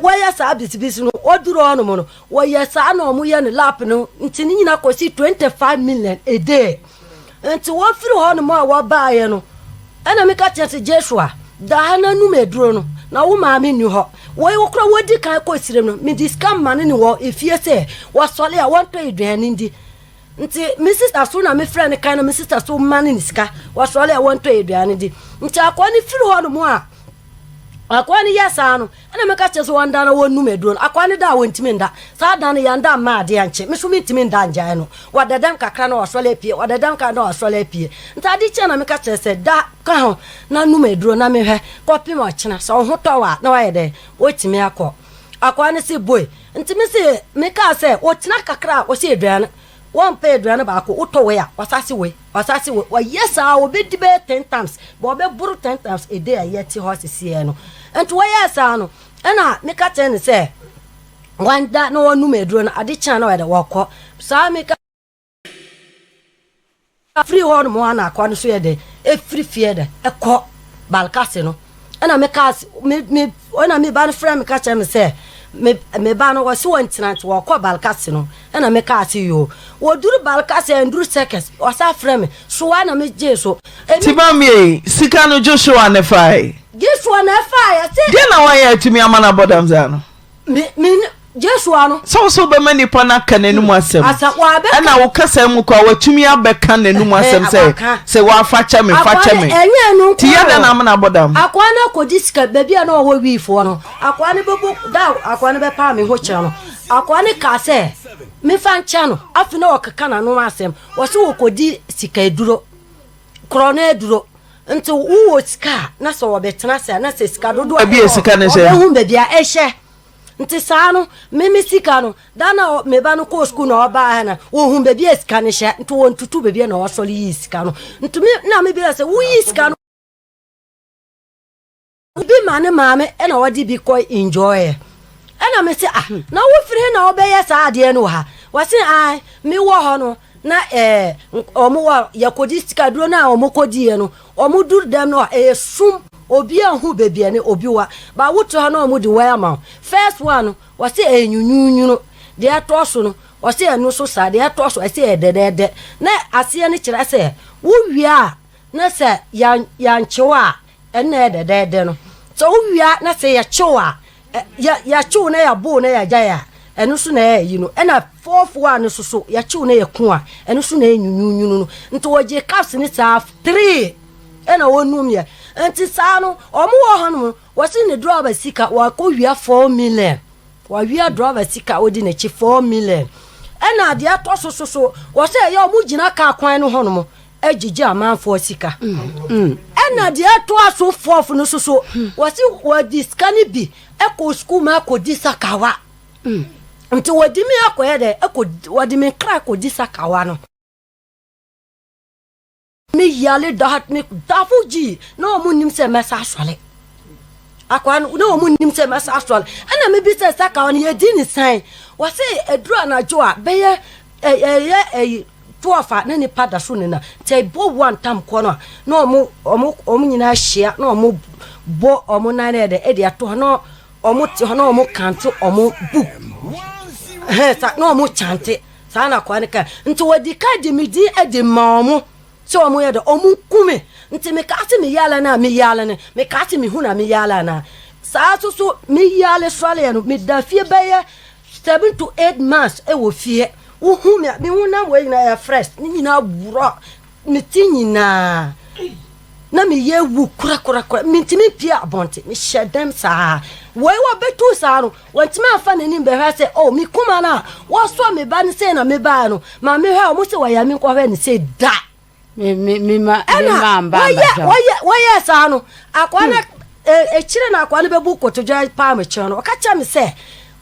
wo ye sa bisi no wo duro no mo no wo ye sa na omo ye ne lap no ntini nyina kosi 25 million a day enti wo firi ho no mo a wo ba ye no ena me ka chese Joshua da na nu me duro no na wo ma me nu ho wo ye kro wo di kan ko sirem no me discount man ni wo efie se wo sole a won to eduane ndi nti my sister so na me friend kind of my sister so man ni sika was all I want to eduane di nti akwani firi ho no mo a akwani yesa no na me ka cheso wanda na wonu medro akwani da wontimi nda sa da na yanda ma ade anche me so mitimi nda njan no wadadam kakra na wasole pie wadadam ka na wasole pie nti ade che na me ka chese da ka ho na nu medro na me hwe kopi mo chena so ho to wa na wa ye de wotimi akọ akwani si boy nti me se me ka se wotina kakra wo se eduane one pay eduane ba ko uto we a wasase we wa yes a obedi be 10 times bo be buru 10 times a day a yeti horses here no ent we yes a no na me ka ten say wanda no wonu medro na ade chan na we de wokọ sa me ka free horn mo na akwa no so ye de e free fie de e ko balkase no na me ka me ona me ban friend me ka chen me say me ba no wasi wantinant wo kwa balkase no na me ka ati yo wo duru balkase enduru seconds wasa frame so wa na me jeso tibamie sika no Joshua ne fai Joshua na fai ati de na wa ya timi amana bodam za no me Joshua no so be mani pa na kanenu mu asem na wo kasa mu kwa watumi abeka nenu mu asem se wa facha me ti ya na amana bodam akwana ko disika baby na wo wi fo no akwana bebu da akwana be pa me ho che no akwana ka se me fa ncha no afi na okaka na no asem wo se wo kodi sika eduro krona eduro nti wo sika na so wo betena se na se sika dodo abi sika ne se hu baby a ehye nti sano meme sika no dana me ba no ko school na oba ha na wo hu baby sika ne hye nti wo ntutu baby na wo sole yi sika no nti na me bi say wo yi sika no bi mane mame e na wodi bi ko enjoy na me say na wo firi na obeye sa ade no ha wase ai me wo ho no na omo wa yakodi sika duro na omo kodi no omo dur dem no sum obi ahu bebia ne obi wa ba woto ha na omo di wire ma first one was say enyunyunyu de atoso no was say enu so sa de atoso say ededede na ase ne kire say wo wia na say yanchewa ene ededede no so wo wia na say ya chewa ya chew na ya bo na ya jaya enu so na yi no ena fourth one so ya chew na ya ku a enu so na enyunyunyu no nto woje caps ni sa 3 ena wonum ye enti sano omo wo hanu wasi ne driver sika wa ko wia 4 million wa wia driver sika odi na chi 4 million ena de ato so wasi ya omo gina ka kwan no hono mo agigi amanfo sika ena de ato aso 4 no so wasi wa diskani bi eko school ma ko disakawa nti wadi mi akoye eko wadi mi kra ko disakawa no me yale dat me dafuji no mu nim se mesa asole akwa no mu nim se mesa asole ana me bi se saka on ye di ni san wa se eduru anajo a be ye tuafa na ni pada so ne na te bo one time ko no no omu nyina hia no omu bo omu na na de e de ato no omu ti no omu kanto omu book sa no omu chante sa na kwa ne ka nti wadi ka di mi di e di ma omu so omo ye de omu kume nti me ka ati me yala na me yala ne me ka ati me hu na me yala na sa so me yala swale no me da fie beye 7 to 8 months e wo fie wo hu me hu na we na ya fresh ni nyina buro me tinyina na me ye wu kura me ntimi pia abonte me shedem sa we wo betu sa no wantima afa nani be hwa se oh me kuma na wo so me ba ne se na me ba no ma me hwa mo se wa ya me ko hwa ne se da me ma waya sano akwana chire na akwa ne bebu kotoja pa me che no o ka cha me se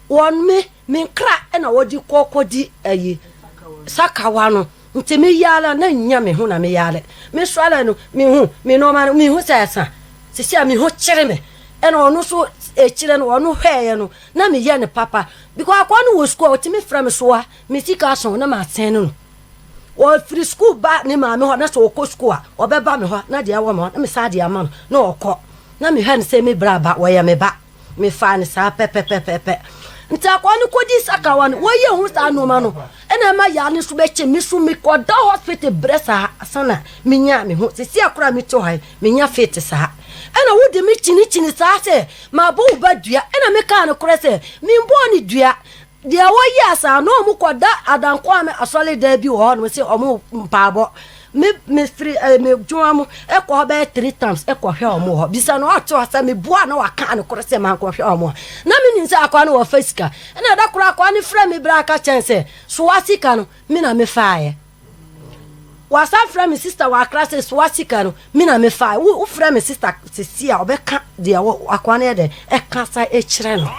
won me nkra na wodi kokodi ayi sakawa no nti me yala na nya me hu na me yale me swala no me hu me no ma me hu sesa sisi a me hu chire me ena onu so chire no onu hweye no na me ye ne papa because akwa no wo school o ti me fra me so a me sika so na ma sen no o free school ba ne ma me ho na so o ko school a o be ba me ho na dia wo me ho na me sa dia ma no na o ko na me hwan se me bra ba wo ye me ba me fa ne sa pepepepepe nta kwa ni kodi sakawa no wo ye hu sa no ma no ena ma ya ne so be che me so me ko da hospital bresa asana me nya me ho sisi akura me to hai me nya fit sa ena wo de me chini sa se ma bo ba dua ena me ka no kore se me mbo ni dua dia wo ye asa no mu ko da adanko ame asole da bi wo no se omo mpabo me free me joamu e ko be 3 times e ko hwe omo ho bisa no ato asa me bua na waka no kore se man ko hwe omo na me nin se akwa no wo fasika ena da kura akwa ni frɛ me bra ka chance so wasika no me na me faaye wasa frɛ me sister wa class so wasika no me na me faaye wo frɛ me sister sisia obeka dia wo akwa na de e kasa e kire no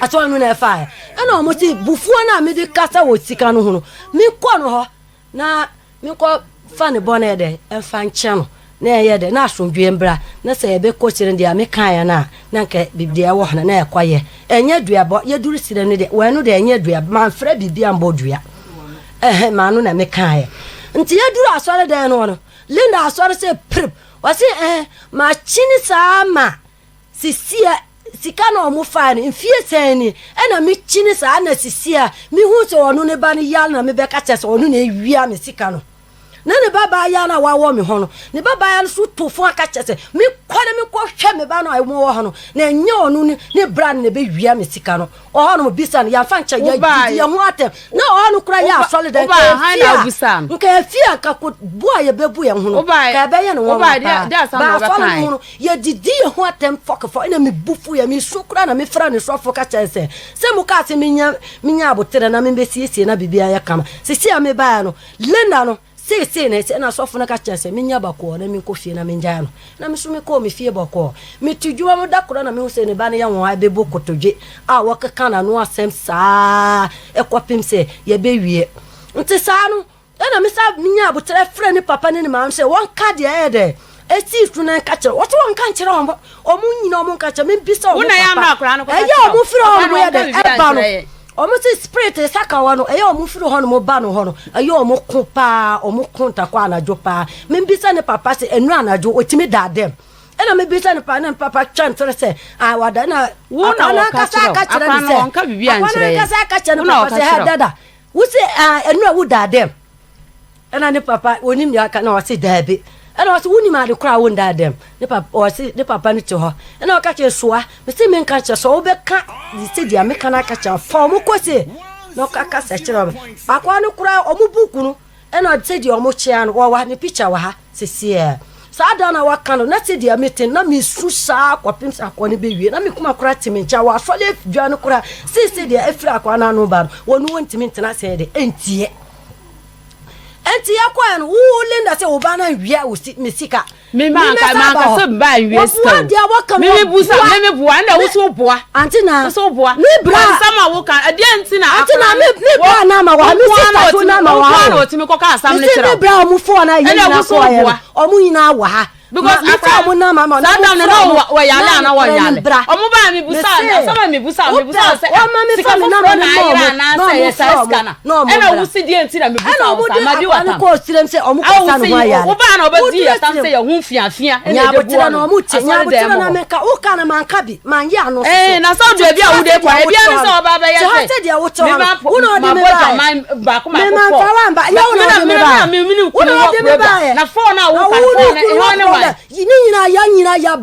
atwa no na faaye ena omo ti bufuo na me de kasa wo sika no ho me kɔ no ho na me kɔ fane bone de enfa nche no na ye de na asomdwe mbra na se ebe ko chire dia me kan ya na nke bibia wo na na ekwaye enya duabo ye duru sire ne de we no de enya duabo man fra bibia mbodua ma no na me kan ya nti ye duru asore de no linda asore se prip wasi ma chini sa ma sisia sika na omu fine mfie seni ena me chini sa na sisia mi hu se onu ne ba ne yal na me be ka chese onu na ewia me sika no na ne baba ya na wa wo me ho no ne baba ya so tofo aka chese me kwade me ko hwe me ba na ayi mo wo ho no na nya onu ne brand ne be wia me sika no o ho no bisa no ya fa ncha ya ho atem na o no kura ya solid and nka fia ka ko bua ya bebu ya ho no ka be ye no wo ba solid no ya didi ya ho atem fokfo ina me bufu ya me sukura na me fra ne sofo ka chese se mu ka se me nya abotere na me be siesie na bibia ya kama se sia me ba ya no lenda no se na sofo na ka chese me nya bako na me ko fie na me nja no na me so me ko me fie bako me tudwa mo dakora na me se ne ba ne ya won abebo kotodwe a wo keka na no asem saa e kwapem se ye be wie nti saa no na me sa me nya abotere frɛ ne papa ne ma se won ka de e de eti fu na ka kire wo to won ka kire won o mu nyina o mu ka kire me bisa o mu papa e ya o mu frɛ o mu ye de e ba no omo se spirit sakawa no eya omo firi ho no mo ba no ho no eya omo ko pa omo konta kwa anajo pa me bisa ne papa se enu anajo otimi dadem ena me bisa ne papa chan tere se wada na wona ka sa ka kire ni se wonka bibia nkire ka sa ka kire ne papa se ha dada wo se enu a wo dadem ena ne papa onim ya ka na wo se dabe ena wo se woni ma de kra wo dadem ne papa wo se ne papa ni to ho ena wo ka kire soa me se me nka kire so wo be ka di se dia me kana ka kire form ko se no ka ka se kire akwa no kra omu buku no ena se dia omu chia no wa ne picture wa ha se sie sada na waka no na se dia meeting na me su sa kwapim sa akwa ne be wie na me kuma kra timi ncha wa so le dwa no kra se dia efira akwa na no ba wonu wontimi ntena se de entie yakwa no wo lenda se obana wia wo misika me man ka so ba wia ska me busa me bua na wo so bua anti na so bua me bra sama wo kan ade anti na anti na me bra na ma wa me sika to na ma wa no timi ko ka asam ne kira me bra mu fo na yi na so bua o mu nyina wa ha because after mo na mama na down no wa yale na wa yale omo ba mi busa na sama mi busa se o ma mi fa na mo na se yes kana e na wo si die ntira mi busa ma di wa tam ko sirem se omo ko sa no wa yale wo ba na obedi ya tam se ye hu fiafia e na de bo na omo che nya bo tira na me ka o kana man ka bi man ya no na so do bia wo de kwa e bia ni se o ba ba ye se se dia wo cho wo no de me ba ko ma ko fo ya wo no de me ba wo no de me ba na fo na wo ka na nyina ya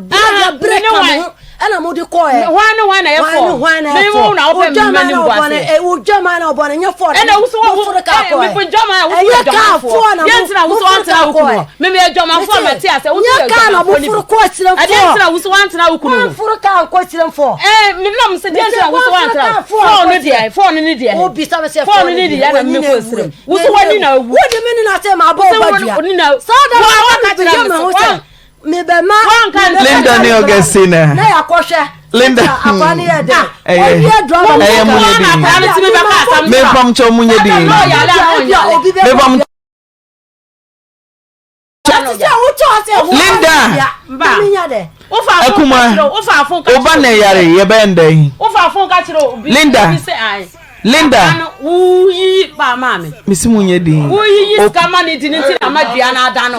break am ana mo de ko e wana ya fo me mo na open me ni ngwase e wo jama na obone nya fo na wo fo ka ko me fo jama wo fo jama fo yentina wo so antina wo kuno me jama fo ma ti ase wo so jama fo ni ko sire fo yentina wo so antina wo kuno fo ka ko sire fo me na mo se yentina wo so antina fo ni die wo bi sa se fo ni die na me ko sire wo so wani na wo de me ni na se ma bo ba dia so da wo ka jama wo me be ma Linda ni Augustina na yakoshe Linda akwani ye de oye drama me from chomunye di me from Linda Akuma oba na yare ye bende Linda Linda uyi ba mame misimunye di uyi kama ni di nti na madua na ada no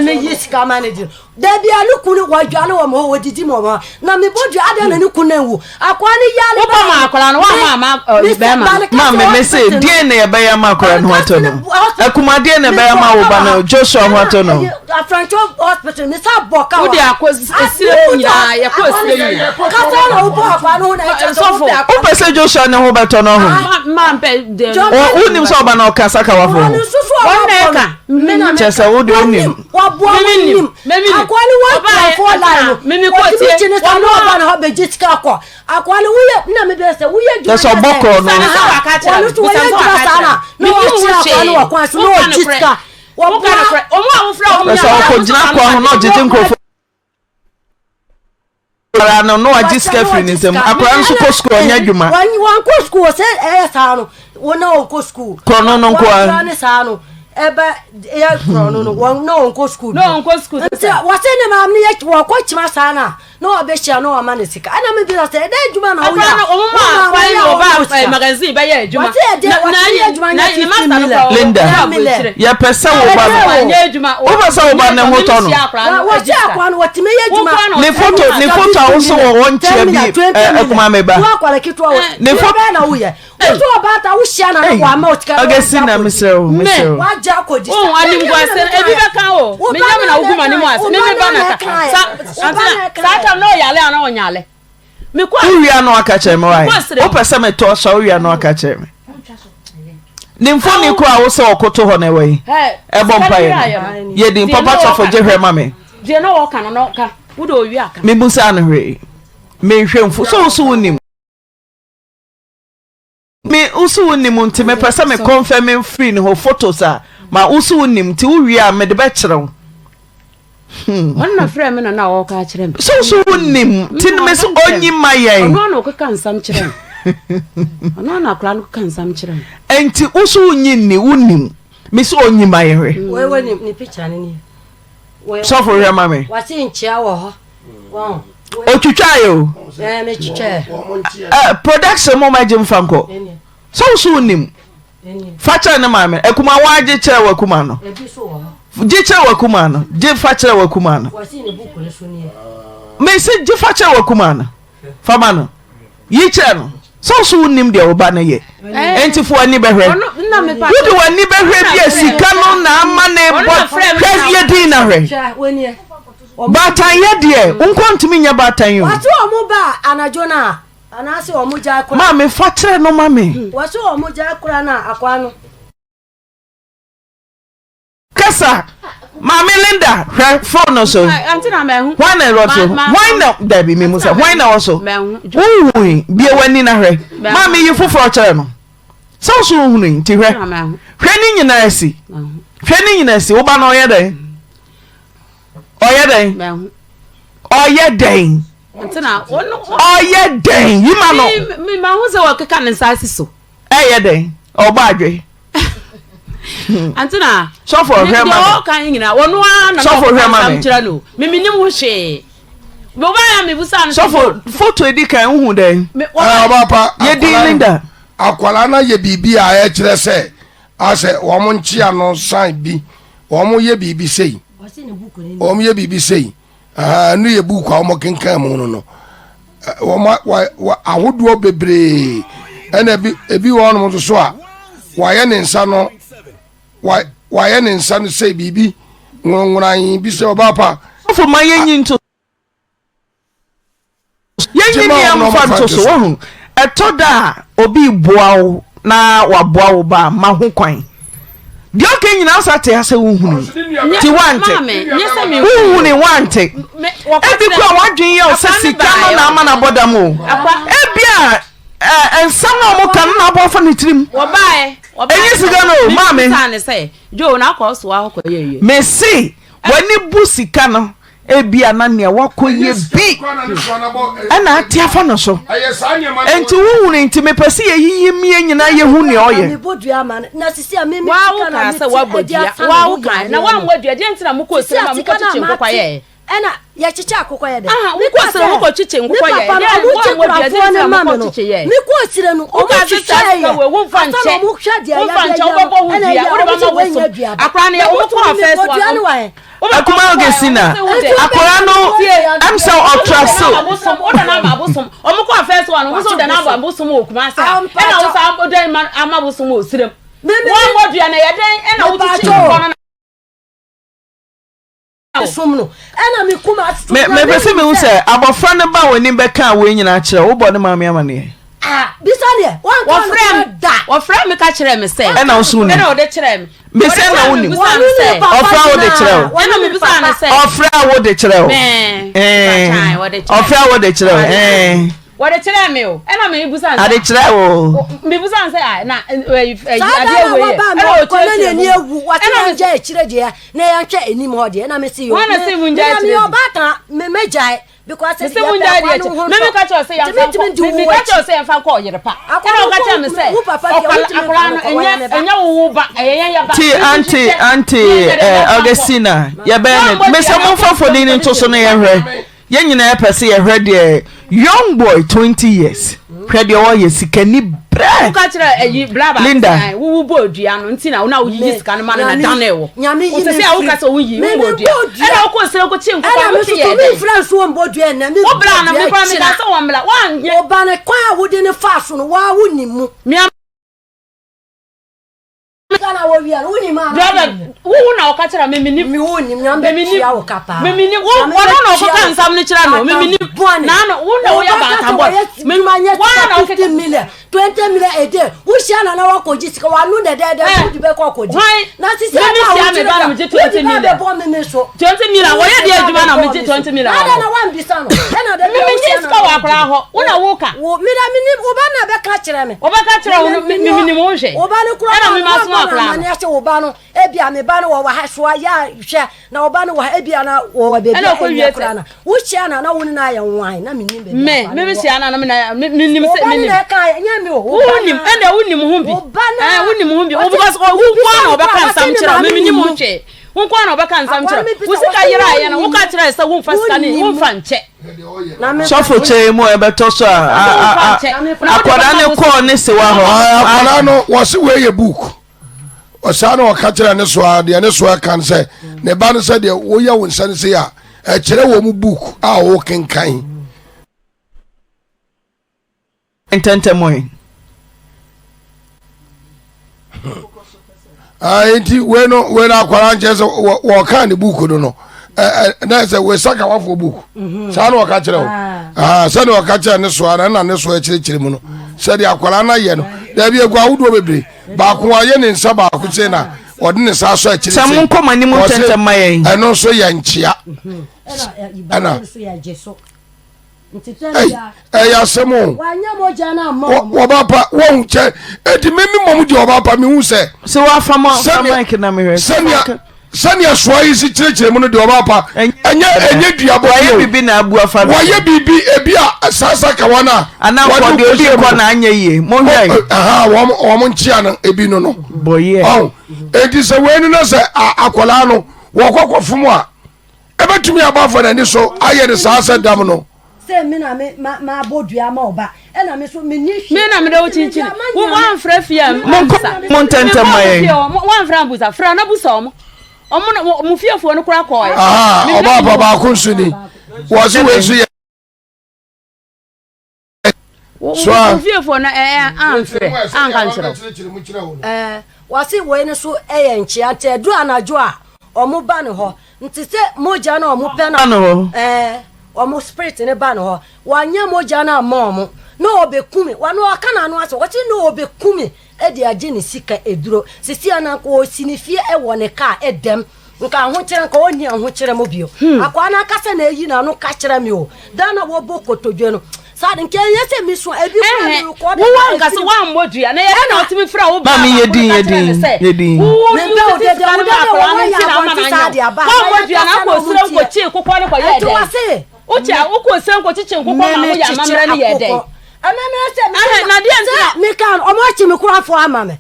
me yiska manage da bia lu kunu wadwane wo mo wodidi mo ma na me bodua ada na ni kunu wu akwani yale ba ma akola no wa ma be ma me say die na ye be ya ma akola no wato no Akuma die na be ya ma wo ba no Joshua wato no Afrancho hospital me sa boka wo dia ko esire nyina ye ko esire nyina kata na wo bo akwa no na e so o pese Joshua ne ho beto no ho ma mpe de o unim so ba na o kasa ka wafo woneka chese wo de unim wa bo unim akwani wa for line mimi ko tie chine ka no ba na ho be jitka ko akwani wuye na me be se wuye ju so boko no wa tu wuye ju sana no wa chi akwani wa kwa so no jitka wa bo omo awofra omo so ko jina ko ho no jiti nkofo ara no no ajiska free ni sem akora nso ko school onya dwuma wan ko school se sa no wona on ko school kono no ko an sa no ebe ya kono no won no on ko school nti wase ne mam ne ya wo ko chima sa na no obehia no o manisika ana me bi se de dwuma na wo ya omo kwa no ba magazine ba ya dwuma na Linda ya pesa wo ba wo pesa wo ba ne ho to no wo se akwa no wotime ya dwuma ne foto wo so wo wonche bi Akuma me ba wo akwara kitwa wo ne foto na wo ye so ba ta wo hia na wo ama otika Augustina misero wa ja ko di o anim gwa se e bi beka o me nyam na Oguma ni mu ase me ba na sa no yale ana onyale me kwa uria no aka kire me wai o pese me to so uria no aka kire me ni mfoni ko a wo se okoto ho na wai e bom pa ye din papa chofo je hwe ma me je no wo ka no ka wo do wi aka me busa no hwe me hwe mfo so so wonim me usu wonim nti me pese me confirm free no photos a ma usu wonim ti uria me de be kire Onna frɛ me na wo ka kire me so wonim tin me so onyi mayen ono na ko kan sam kire ono na kra no kan sam kire enti usu wonyi ni wonim me so onyi mayen we wonim ni picture ni so for him mama wasi nchia wo ho wow otwitwa yo me chiche production mo ma jim fanko so wonim facha na mama Akuma waje kire wa Akuma no ebi so wo je kire wa Akuma no je facha wa Akuma no wasi ne buku le so ni me se je facha wa Akuma no fama no yi kire no so wonim de wo ba na ye enti fo ani behwe wo de wani behwe bi asika no na ama na bo hwe din na hwe batan ye de unkontimi nya batan yo wasi omo ba anajo na anase omo ja akura ma me fa kire no ma me wasi omo ja akura na akwa no kasa Mama Linda, her phone also. Antina mehu. Why na also? Why na Debbie me musa? Why na also? Mehu. Bi e wani na hwe. Mama yi foforo kire no. So hunu nti hwe. Hwe ni nyina asi. Hwe ni nyina asi. Wo ba na oye den. Oye den. Mehu. Oye den. Antina onu. Oye den. Yi ma no. Mi ma hu se wo keka ne nsasi so. Eye den. Oba adwe. Antina so for him no kan nyina wonu na so for him am kira no mimi nim ho hwe bo ba ya me busa no so for photo edi kan hu den oba pa ye di Linda akwala na ye bibi a e kire se ase wo mo nchia no sign bi wo mo ye bibi sei wo mo ye bibi sei nu ye buku a mo kenkan mu no wo ma ahodo bebre ena ebi wo no so a wa ye ne nsa no wa ye ne nsa no sei bibi nwonwan bi se oba pa for my yin to yin am fan to so hu etoda obi boawo na wa boawo ba ma ho kwan di oke nyina sate ase hu ti wante hu ni wante ebi kwa wadwen ye o sesi kama na ama na bodam o ebia ensam na mo kan na bo fa ne tirim obae enyi siga no mame sane say jo na ko so ahoko ye me see wani bu sika no ebia na ne wakoye bi ana atiafa no so enti wo enti me pese yeyi mie nyina ye hu ne oye me bodua ma na sisi a me wa ka se wa bodua wa ka na wa modua de ntina mu ko sire ma mu ko chiche nkokwa ye ena ya chiche akokwa ye de mu ko sire mu ko chiche nkokwa ye ya wa modua de ntina mu ko chiche ye me ko sire no o ka chiche ye we wo fa nche mu hwa dia ya wo fa nche wo bo hu dia wo ba ma wo so akra ne wo ko first one akuma ogesina akora no am so otraso oda na mabosom omko first one wo so da na mabosom okuma se e na wo sa oda amabosom osirem wo modua na ye den e na wo chichi nkokwa somno ena me kuma me pese me hu se abofra ne ba woni be ka we nyina kire wo bo ne maame amane bisale wo frame me ka kire me se e na wo so ni e na wo de kire me me se na wo ni ofra wo de kire wo e na me bisa na se ofra wo de kire wo ofra wo de kire wo what a tell me, and I mean, Busan, I did travel. Me Busan say, I na near what I judge, nay, I can't any more, dear, and I may see you. One of them, your bata, me jai, because it's the one idea. Maybe catch us say, I'm going to do what you say, if I call you a pack. I can't say, Auntie, Augustina, ya Bennett, Miss Amonfa for the into Sonay. Yen nyina pese ye hwede young boy 20 years hwede o ye sikani bra ka kire bla ba Linda wo bodua no ntina wo na wo yi sika no ma na dane wo wo se ya wo ka so wo yi wo bodua e na wo ko sere ko chi nkwa ko ti ye me friends wo bodua na me wo bra na me bra me da so wo mla wa anye wo ba ne kwa wo de ne fast no wa wo ni mu kana wo wi an wo ni ma brother wo na wo ka kire me ni mi wo ni nyambe tia wo kapa me ni wo no na wo ka nsam ni kire no me ni na no wo na wo ya ba ta boy me manya 50 million 20 million a day wo shia na wa ko jisika wa nu de wo di be ko ji na sisi na wo me ba na me 20 million bo me so 20 million wo ye de adwuma na me 20 million ada na wan bisa no na de me jisika wa kra ho wo na wo ka wo mi da mi ni wo ba na be ka kire me wo ba ka kire wo me ni mo hwe wo ba ne kura na me ma so akra na ya se wo ba no ebia me ba no wo wa ha so ya hwe na wo ba no wo ebia na wo ba bebia e kura na wo shia na wo ni na ya wan na me ni be me shia na me nim se me ni ka nya me wo unim ende unim humbi unim humbi o because wo kwa na obeka nsam kira me nim hwe wo kwa na obeka nsam kira wo sika yira ya na wo ka kira se wo mfa sika ni wo mfa nche sofo che mo ebeto so akwara ne ko ne se wa ho akwara no wo se we ye book o sa no ka kira ne so a de ne so kan se ne ba no se de wo ya wo nsan se ya e kire wo mu book a wo kenkan ententemoy enti we no akwara nche se wo kan ne book no na se we saka wafo book sa no ka kire wo se no ka kire ne so ara na ne so kire mu no se de akwara na ye no da bi egwa wudo bebre ba ko aye ne nsa ba ko se na odine sa so kire se mun ko mani mun tentema yen eno so ye nchia ana ya semo wanya moja na mo wo baba wo nche edi memi mom di wo baba mi hu se wa fama mic na me sania so yi si kirekire mu no di wo baba enye duabo ye bibi na abu afa wo ye bibi ebi a sasa ka wana ana ko de obi ko na anya ye mo hwai wo nchia na ebi no boye edi se we no se akola no wo kokofum a ebetumi abafo na ni so aye de sasa dam no me na me ma bodua ma oba e na me so me ni hwe me na me da wo chinchin wo wan fra fia mon tentema yen wan fra busa fra na busa omo mu fiafo no kura koy oba baba ko nsuni wo so we so ye so fiafo na anfre ankan chiro wo si we ne so nchia te du anajo a omo ba ne ho nti se moja na omo pe na omo spirit ne ba no ho wanya moja na mom no obekumi wano aka na anu aso wati no obekumi e de age ne sika eduro sisi ananko osinifie e wone ka edem nka ho kire nka oni ho kire mo bio akwa na aka se na eyi na no ka kire mi o da na wo bokotodwe no Sad nke yese mi so ebi ko wo wan ka se wan modua na ye na otimi fra wo ba. Mami yedin. Wo de de modua na ko sire ko chi kokko ne ko ye de. Ucha ukose nko chiche nkokwa ma wo ya mamra ne ye den. Amamra se na de ntia me kan omo chi me kura fo amame.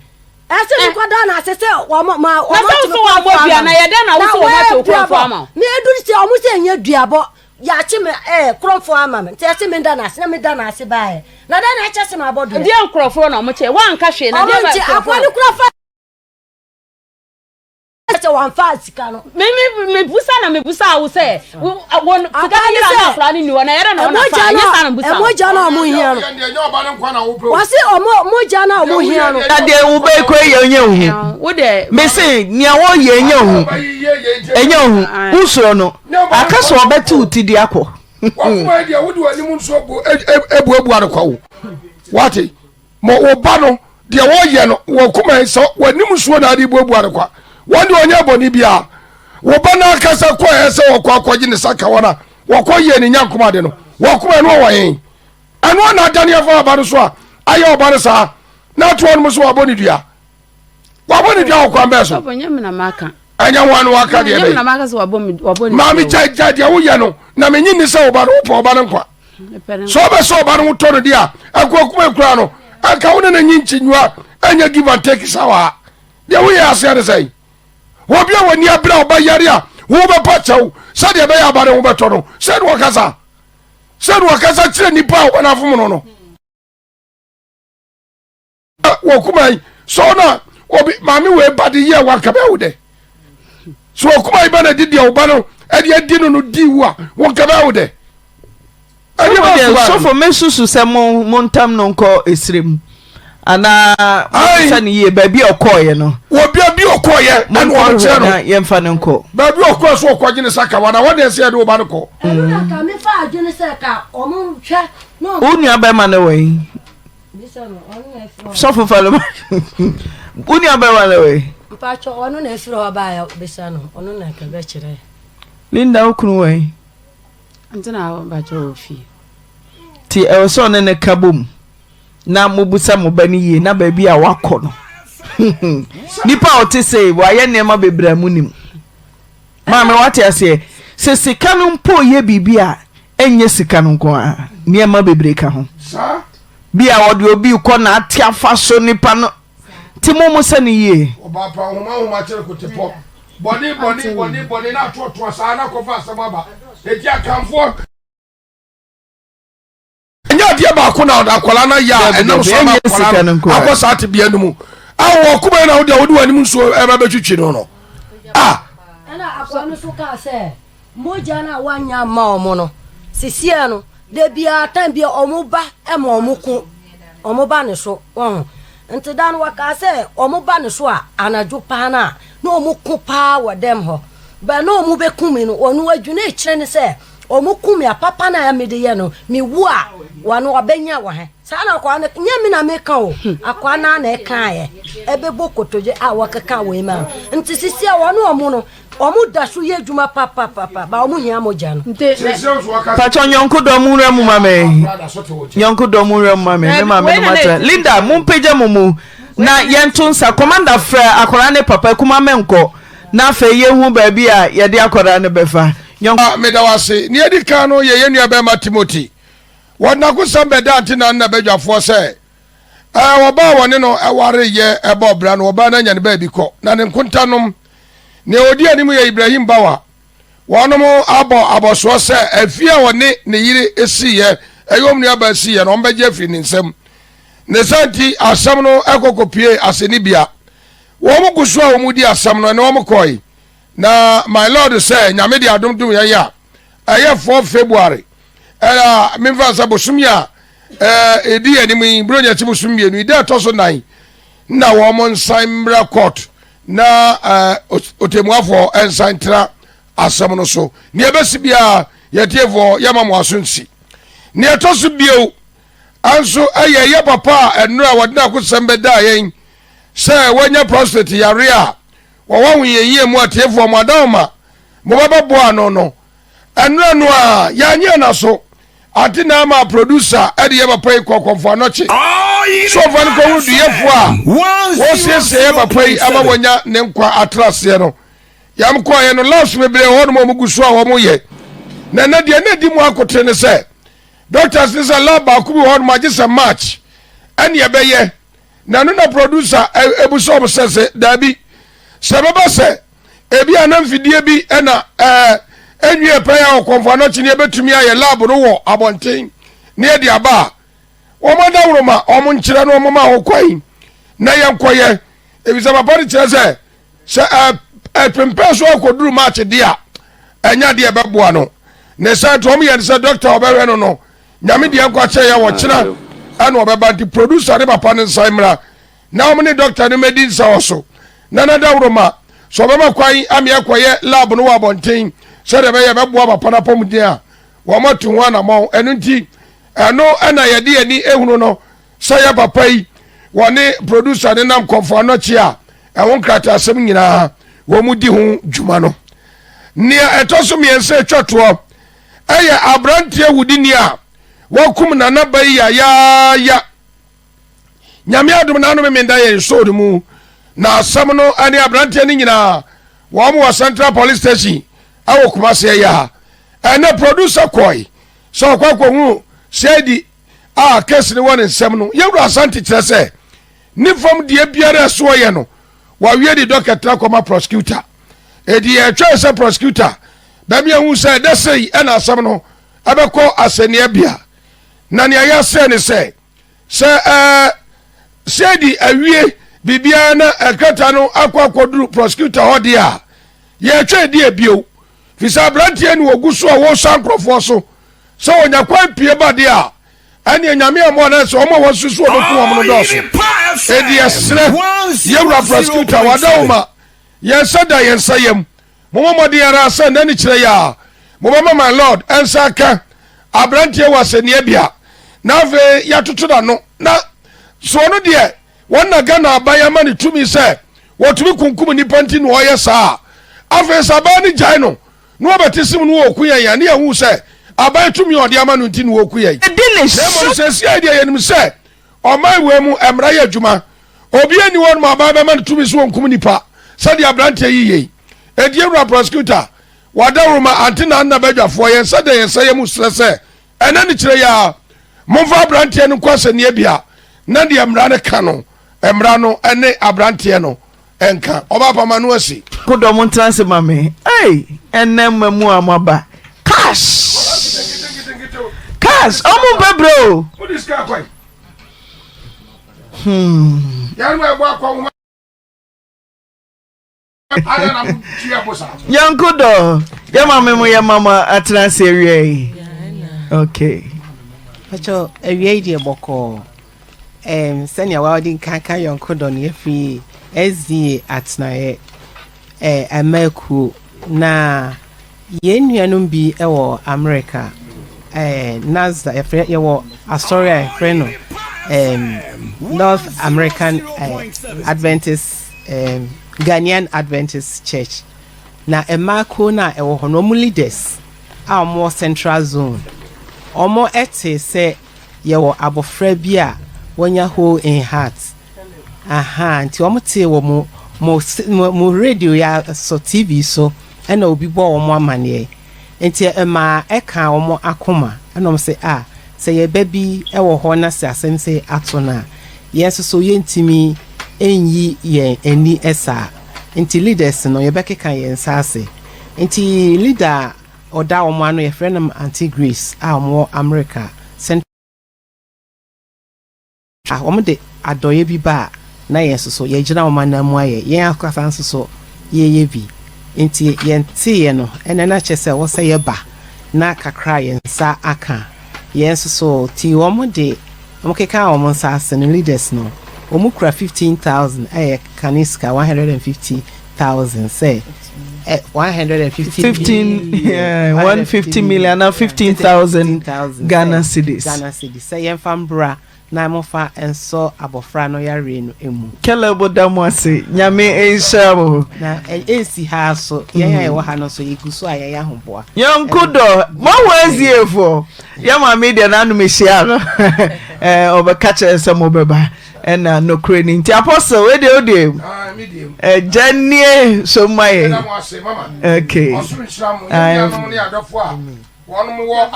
Ese me kwada na asese wo ma o ma chi me kura fo na ye den na wo so wo ma chi kura fo ama. Me eduri se omo se nya duabo ya chi me kura fo amame. Nti ese me da na ase na me da na ase bae. Na da na eche se ma bodu. De nkrofo na omo che wan ka hwe na de ba. Omo chi akwani kura fo one fast kano me busa wo say won fika yira na afra ni wona yere na wona fa yesa na busa moja na omo hia no wase moja na omo hia no ade wo be ko ye hu wo de me say nia wo ye enya hu usoro no akaso obetu tidi akọ wakuma dia wo de wani mu nso ebu adekwa wo wate mo oba no dia wo ye no wo kuma so wani mu nso na ade ebu adekwa wandi onye boni bia wo bana kasa ko ese wo kwa kwaji ne saka wana wo ko ye ne nyankoma de no wo kuma no wo yen anu na dani afa abaro so a aye obare sa na to on muso aboni dua waboni dua wo kwa mbeso obonye me na maka anya wanu aka de me na maka so waboni mami jaja dia wo ye no na menyi ni se obaro wo obare nkwa so be so obare wo to no dia akwa kuma ekura no aka wo na nyi nchinywa anya give and take sawa dia wo ye ase de sai wobia wani abra oba yare a wo be pachaw se de be ya bare wo beto no se do wakasa kire nipa wo na fom no wo kuma so na obi mami we bade ye wa ka be wo de so kuma iba na didi wo ba no e de adi no di wo a wo ka be wo de so for me susu se mo ntam no nko esrem ana sani ye baby okoye no wo bia bi okoye anu o che no ye mfa ne nko baby okoye so okwaje ne saka wana wo de se de wo ba ne ko ka me fa adwene se ka omo hwe no unia ba ma ne we so for follow unia ba ma ne we mpa cho onu na efiro oba ya besa no onu na ka be kire Linda okunu we ntina ba cho ofi ti e so ne kabom na mubusa mubani ye na baby a wakọ no nipa ote say wa ye nema bebra munim mama wate ase se sika no mpo ye bibia enye sika no nko a nema bebre ka ho sa bia ode obi ko na atia fa so nipa no ti momo se ne ye oba pa homa kire ko tepo boni na to sa na ko fa samaba eti akamfo nya dia ba ko na akola na ya enam so na akola akosa ate bia numu awo kuma na wo de wani mu so e ba betwitwi no ana akwano so ka se moja na wanya ma omo no sisia no de bia tan bia omo ba e ma omo ba ne so nti dan waka se omo ba ne so a anadwo pa na omo ku pa wa dem ho ba na omo be kumi no onu adwune e kire ne se omo kumi apapa na ya mede ye no mi wu a wano abenya wa he sana kwa na nyami na meka o akwa na na eka ye ebe bokotoje a wakaka we ma nti sisi a wano omo no omo dasu ye djuma papa ba omo hia moja no pacho nyonko do mu remu mame nyonko do mu remu mame me mame no matra Linda mumpeja mumu na yentunsa commander fra akora ne papa kuma menko na fa ye hu ba bi a ye de akora ne befa nyonko medawase ne edi kan no ye nua be ma Timothy wona ko sambe dante na na badwafo se woba woni no eware ye eba obra no woba na nya ne ba bi ko na ne nkuntanom ne odi anim ye Ibrahim Bawa wonom aboso se afia woni ne yire esiye eyom ne aba esiye no mbeje afiri ne nsam ne santi asam no ekokopie aseni bia wo mu guso a wo mu di asam no ne wo mu koi na my lord say nyame di adumdum ya aye 4 February era memfa sa bosumia edi anim bronya ti bosumie no ida toso 9 na wo mo nsan court na otemuafo ensantra asam no so ne ebesi bia yetiefo yamamo asonsi ne etoso bio anso aye papa enura wadina ko sembe da yen se wanya prostate yare a wo yeye mu atiefo mo adama mo baba bo ano no enura no a yanye na so ati na ma producer e de ye papa yi kokonfo anoche so fa no ko wudu yefo a wo sese papa yi ama wonya ne nkwa atrase no yam ko ye no last bebre ho no mo gusu a wo mo ye na de na di mu akotre ne se doctors this a lab ba ku bi ho no ma gisa match ene ye be ye na no na producer ebuso mo sese dabi se baba se ebi anam fidie bi ena enwie pa ya okonfo anoche ne betumi aye lab no wo abonten ne e di aba wo ma da wuroma o mo nkire no mo ma ho kwai na ye nkoye ebi se papa ni kire se pempe so akoduru match dia enya dia beboa no ne se to mo ye se doctor obehwe no nyame dia kwa che ya wo kira ana obeba di producer ne papa ne nsaimra na o mo ne doctor ne medin sa oso na da wuroma so bema kwai ami akoye lab no wa bonten se de be ye beboa papa na pom dia wo ma tu ho na mo enu nti eno ana ye de ani ehunu no se ya papa yi woni producer ne nam konfo anoche a ewon krata asem nyina wo mu di ho djuma no ne etoso miense twoto eye abrantie wudini a wokum na nabai ya nyame adum na no me nda ye so de mu na asem no ani abrantie ni nyina wo mu wa Central Police Station awo kuma se ya ene producer koi so kwakwo hu sedi case ni won nsem no yewura Asante kire se ni fom die biara so ye no wa wie di doctor koma prosecutor edi e twa se prosecutor ba mi hu se de sei ena asem no abekọ asenia bia na ne ya se ne se sedi awie bibia na ekata no akwakoduru prosecutor hodi a ye twa di ebio fisa brantie ni oguso wo sankrofo so onya kwan pie bade a ane nyame amo na so omo wo susu oboku omo no doso edi esre yewra prosecutor wadawma ye sada ye nsayem momodi yara asa na ni kire ya mobama my lord ensaka abrantie wasenia bia na ve yatoto da no na so no de wonna Ghana abaya mani tumi se wotumi kunkum ni panti no oye sa afa sabani jai no obetisim no okuya ya ne hu se abai tumi odi amanu nti no okuya dem se sia dia yenim se o mai we mu emra ya adwuma obi ani won ma abai man tumi so nkum nipa se dia brante yiye ediewra prosecutor wadawruma antina na badwafo yen se de yen se yemu stresse ena ni kire ya momfa brante no kwase ne bia na dia emra ne ka no emra no ene abrante no enka oba pama no asi kodo mo transe mame enem mamu amaba cash omo bebro what is car kwai yanwe egbo akwa ala na tia bosa yankodo ya mame mo ya mama atranse ewie okay acho ewie die boko senior wawdin kanka yankodo ne free ezi atnaye ameku na yenuanum bi ewo America Nazda ewo Astoria freno North American Adventist Ghanaian Adventist Church na emako na ewo hono leaders a mo Central Zone omo ete se yewo abofra bi a wonya ho in heart nti omo te wo mo radio ya so TV so ena obi bo omo amane nti ema eka omo akoma ena se se ye baby ewo ho na se asem se atona yes so ye ntimi enyi ye eni esa nti leaders no ye bekeka ye nsase nti leader oda omo ano ye friend Auntie Grace omo America Central omo de adoye bi ba na yeso ye gina omo na mu aye ye akasa nso ye bi nti ye ntie no ene na chese wo se ye ba na kakra ye nsa aka ye nso ti omo de omo keka omo nsa asen leaders no omo kura 15,000 aye kaniska 150,000 say 150 million now 15,000 Ghana cedis say yen fambra na mofa enso abofra no yare no emu kelebo damwase nyame enshamo na ensi ha so yaya ewo ha no so yiguso ayaya hoboa yankudo mo waziefo yama media na anu mehia no obeka chese mo beba ena no kreni nti apostle we de medium janie so my okay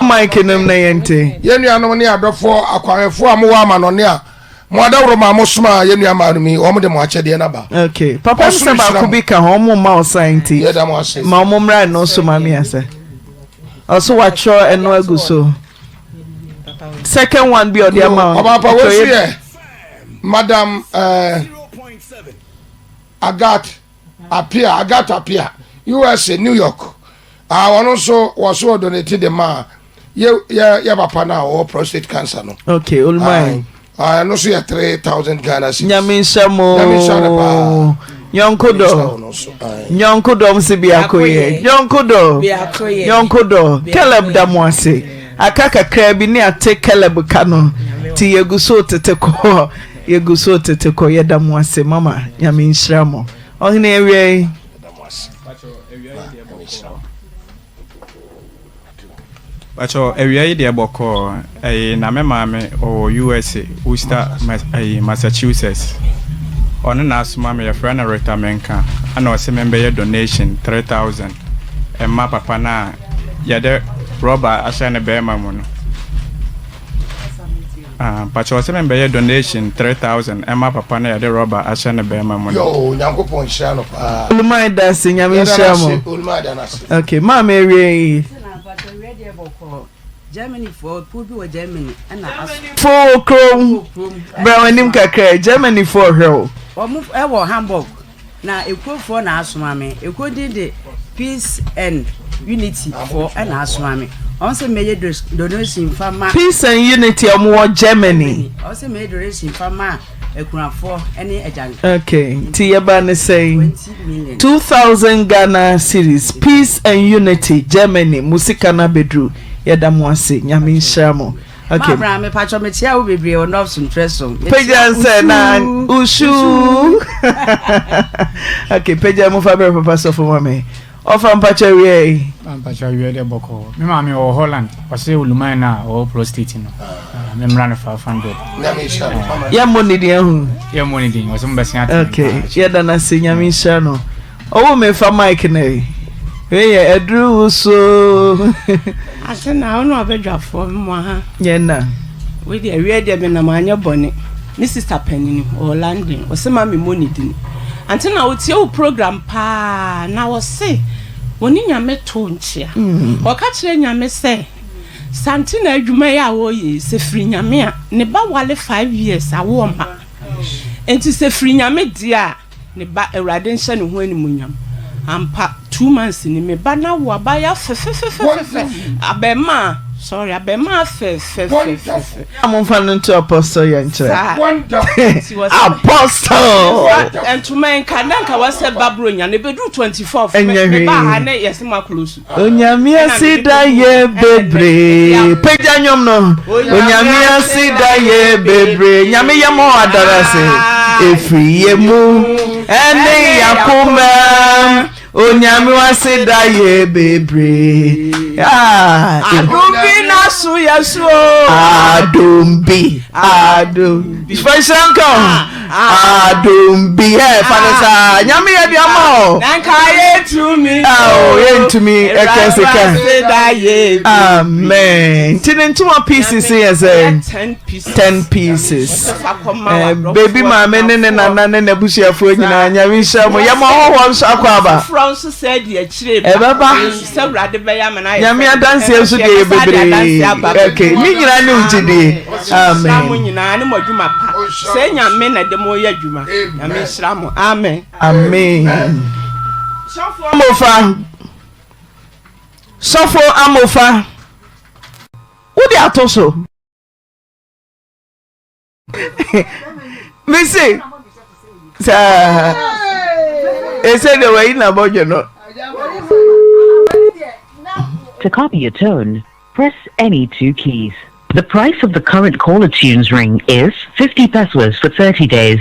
Mike nem na yente yenuanom ne adofo akwanefo amowa amanone a moadawro ma mosoma yenuama mi omo de mo achede na ba okay papa se ba ku bi ka ho mo ma osanti ma mo mra no so ma mi ase also watch eno aguso second one be odi ama papa we see madam Agat appear USA New York one also was so donated the man yeah papa now or prostate cancer no okay ulmai no so 3,000 Ghana cedis nyaminsamo Nyonkodo msibiakoye Nyonkodo Caleb damwase akaka krabi ni ate Caleb kano ti yeguso teteko yedamwase mama nyaminshramo ohine ewie Bacho area de boko na me mame o USA Worcester Massachusetts ono na asuma me friend Rita Menka ana o se member ye donation 3,000 ma papa na ya de rubber asha ne be ma mu no bacho o se member ye donation 3,000 ma papa na ya de rubber asha ne be ma mu no yo nyankopon hia no pa ulmai dance nyaminshramo okay mama ewie Germany for Pubi Germany and for Chrome Brown Kakra Germany for her. Or move ever Hamburg. Now a quote for an aswami, a quote did the peace and unity for an aswami. Also made donation from peace and unity of more Germany. Also made donation from a crown for any agent. Okay, Tiabane saying 2,000 Ghana series peace and unity Germany Musikana Bedru. Yadamwase nyaminshramo okay ma me pacho me tia wo bebre o no some treso peja say na ushu okay peja mo fa be papa so for me ofa mpacho wie de boko me ma me o Holland o se ulumai na o prostate no me mra na 500 nyaminshramo ya money dia hu ya money din o so mbesia okay yadana se nyaminshramo owo me fa mic na hey edru so asena ono abedwafo mo ha yena we de be na manya bone ni sister penini o landing o se ma me money din antina o tie o program pa na wo se woni nyame to nchia o ka kire nyame se santina adwuma ya wo ye se firi nyame a ne ba wale 5 years awo ma enti se firi nyame dia ne ba awrade nhyɛ ne ho animunyam ampa 2 months ni me ba na wo ba ya fe abema sorry abema fe amfa no to apostle yanche apostle and to men kananka wase babro nya ne bedu 24 me ba ha ne yesima close onyamia sida ye bebre peja nyom no onyamia sida ye bebre nyame yemo adarase efriye mu ene yakuma onyame wase da ye bebre adumbi na su yesu adumbi special come adumbi fanasa nyame ye bi ama nanka ye to me ye to me ekeseka amen tinentuma pieces yes 10 pieces baby mama nene nana nene busuafo nyina nyame hyiamo yemo hoho nso akwaba France said ye chire baba sebrade be ya mana nyame adanse enso de bebre okay ni nyina ne ugide amen nyina ne modwuma pa se nyame na de mo ya dwuma nyame hyiramo amen sofo amofa udi atoso missy sa ese de way na bojo no. To copy a tone, press any 2 keys. The price of the current caller tunes ring is 50 pesos for 30 days.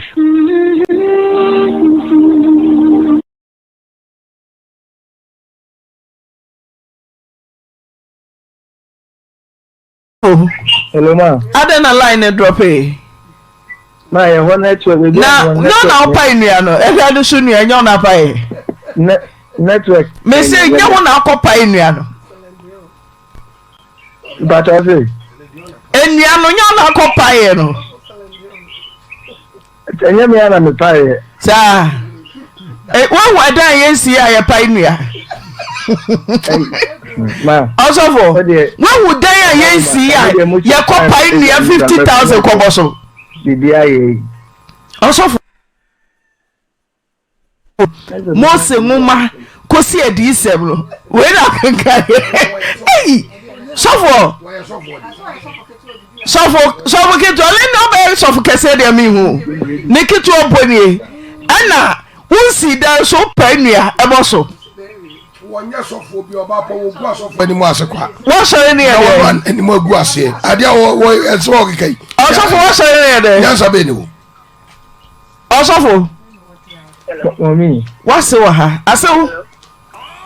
Hello, ma. I don't line drop it. My one network. No, pioneer. Every other soon you are not pay. Network. Me say you want to pioneer. But I say. And you are not pioneer. And you are not pioneer. Sir. What would I see a pioneer? Also for when would they see ya copy near 50,000 koboso also for Mose muma kosi edi sebro we na kan hey so for ke to le no be so for kese de mi hu ne ke to oboni ana unsi da so pania eboso wanya sofo bi oba po wo gu asofo ani mu asekwa wo so ni e wo ani mu gu ase ade wo eso okikai osofo wo so ni e de yansa be ni wo osofo mami wase wa ha asewo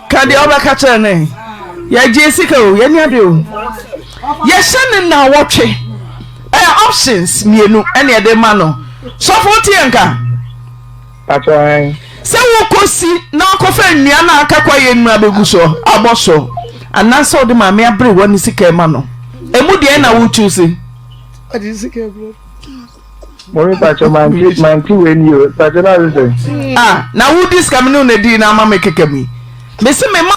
ka de oba ka chere ne ya je sika o ya ni ade o ya shene na wotwe options mienu ene e de ma no sofo tienka patron se wo kosi na akofa nnua na akakwa ye nnua beguso aboso anasa ode ma me abre woni sika ma no emu de na wo choose ade sika bro mori patron man ti we ni o patron na listen na wo discam no na di na ma me kekami me se me ma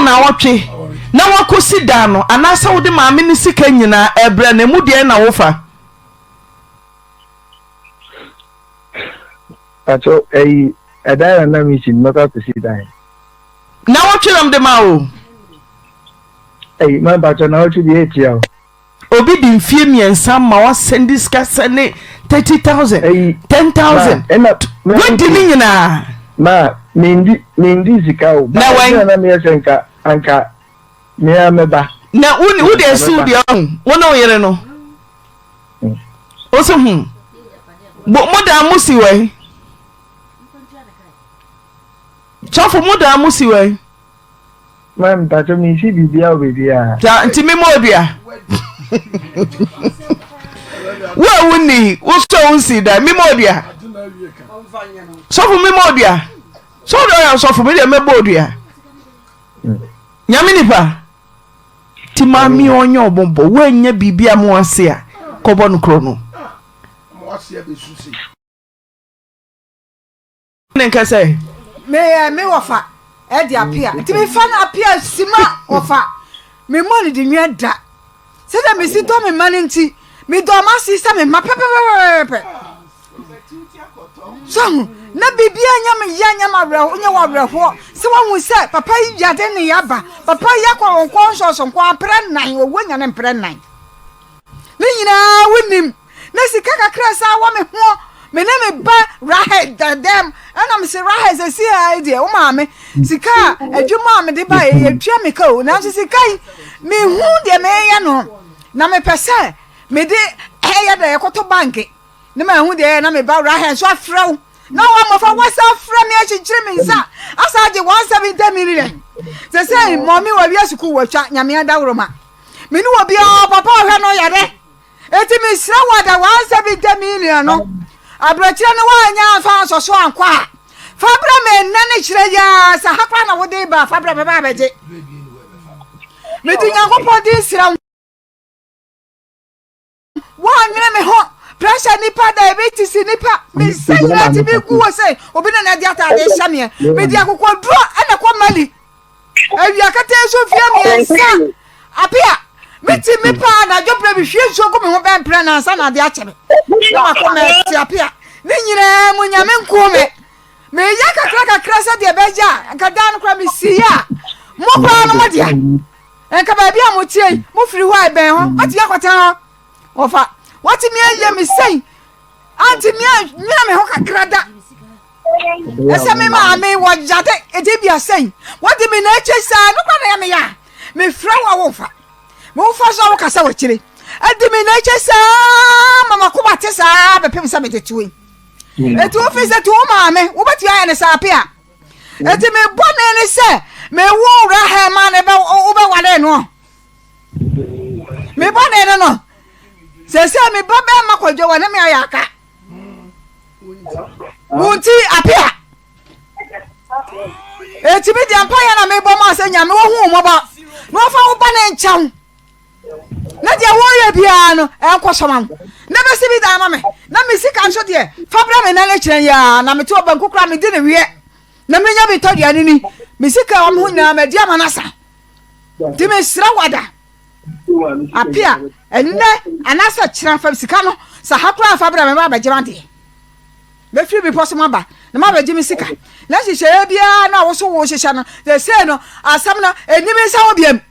na wotwe na wakosi da no anasa ode ma me ni sika nyina ebre na emu de na wo fa Pacho ada na mission maka to see that. Na what you dem ma o. Man pacho na what you dey here. Obi di mfie miensa ma wa send this kasa ne 30,000 10,000 what di nyina ma mendi zika o na wen na me senka anka me ameba na wo dey su dey on wo na oyere no o so mo da musi we Chafu muda musiwe. Man, pacho mi si bibia obibia. Ta ntimi modua. Wo wuni, wo so unsi da mi modua. Sofu mi modua. So do ya sofu mi de mebodua. Nyame nipa. Ti mami onye obombo, wo nya bibia mo ase a kobo no krono. Mo ase be susi. Nenka say me wafa e di apia ti me fa na apia sima wafa me money di nwa da se da me si do me mani nti me do ma si sa me ma pepepepe so na bibia nya me ya nya ma bra nya wa bra ho se wa hu se papa ya de ne ya ba papa ya kwa won so kwa pre nan wo nya ne pre nan ni nyina wonim na sika kakra sa wa me ho me na me ba rahed dem ana me se rahed se idea o ma me sika adwuma me de ba ye twa me ka o na so sika me hu de me ya no na me pese me de ya da ekoto bank na me hu de na me ba rahed so afraw na wa mo fa wasa afra me achichire me nsa asa je 170 million se mommy wa bia suku wa twa nyame adawro ma me ni obi papa hwe no yare eti me sra wa da 170 million no abrachira no wanya fa so ankwa fabra me nane chire ya sa hakwa na wode ba fabra be ba beje me di nyankopon di sira wa nyere me ho pressure nipa diabetes nipa me senya ti bi ku wo say obi na di ata de hame me di akokɔ duro ana kɔ mali awia kata so fia me nsa apia meti me pa na jopre bi hwie so ko me ho ben pre na nsa na de akyeme na ko me ti apia ni nyina mu nyame nko me ya kakra sa de beja nkada no kra me siya mo pa no mo dia enka ba bia mo tie mo firi ho ai ben ho ati akwata ho ofa wati me ye me sei anti me me ho kakra da esa me ma me wo jade e de bia sei wati me na eche sa no kwa na ya me fra wa wo fa mo fa so wo kasa wo kire adimi na chesa mama ko bate sa be pem sa metetuwe etu office to maame wo beti aye ne sa pe a eti me bone ne se me wo ra ha ma ne be wo be wale no me bone ne no se me ba be makwadwo wa ne me ayaka wunti apia eti me di ampaya na me bo ma se nya me wo hu mo ba no fa wo ba ne nchaw na dia wo ye bia no enko soman na be sibi da ma me na me sika nso de fa bra me na le kire ya na me to ba nkukura me di ne wie na me nya be to dia ni me sika o mu na me dia manasa ti me sira wada apia enne anasa kira fa sika no sa hakura fa bra me ba jema de be fi bi possible ba na ma ba jimi sika na hihye bia na wo so wo hihye no they say no asam na enimi sa wo biam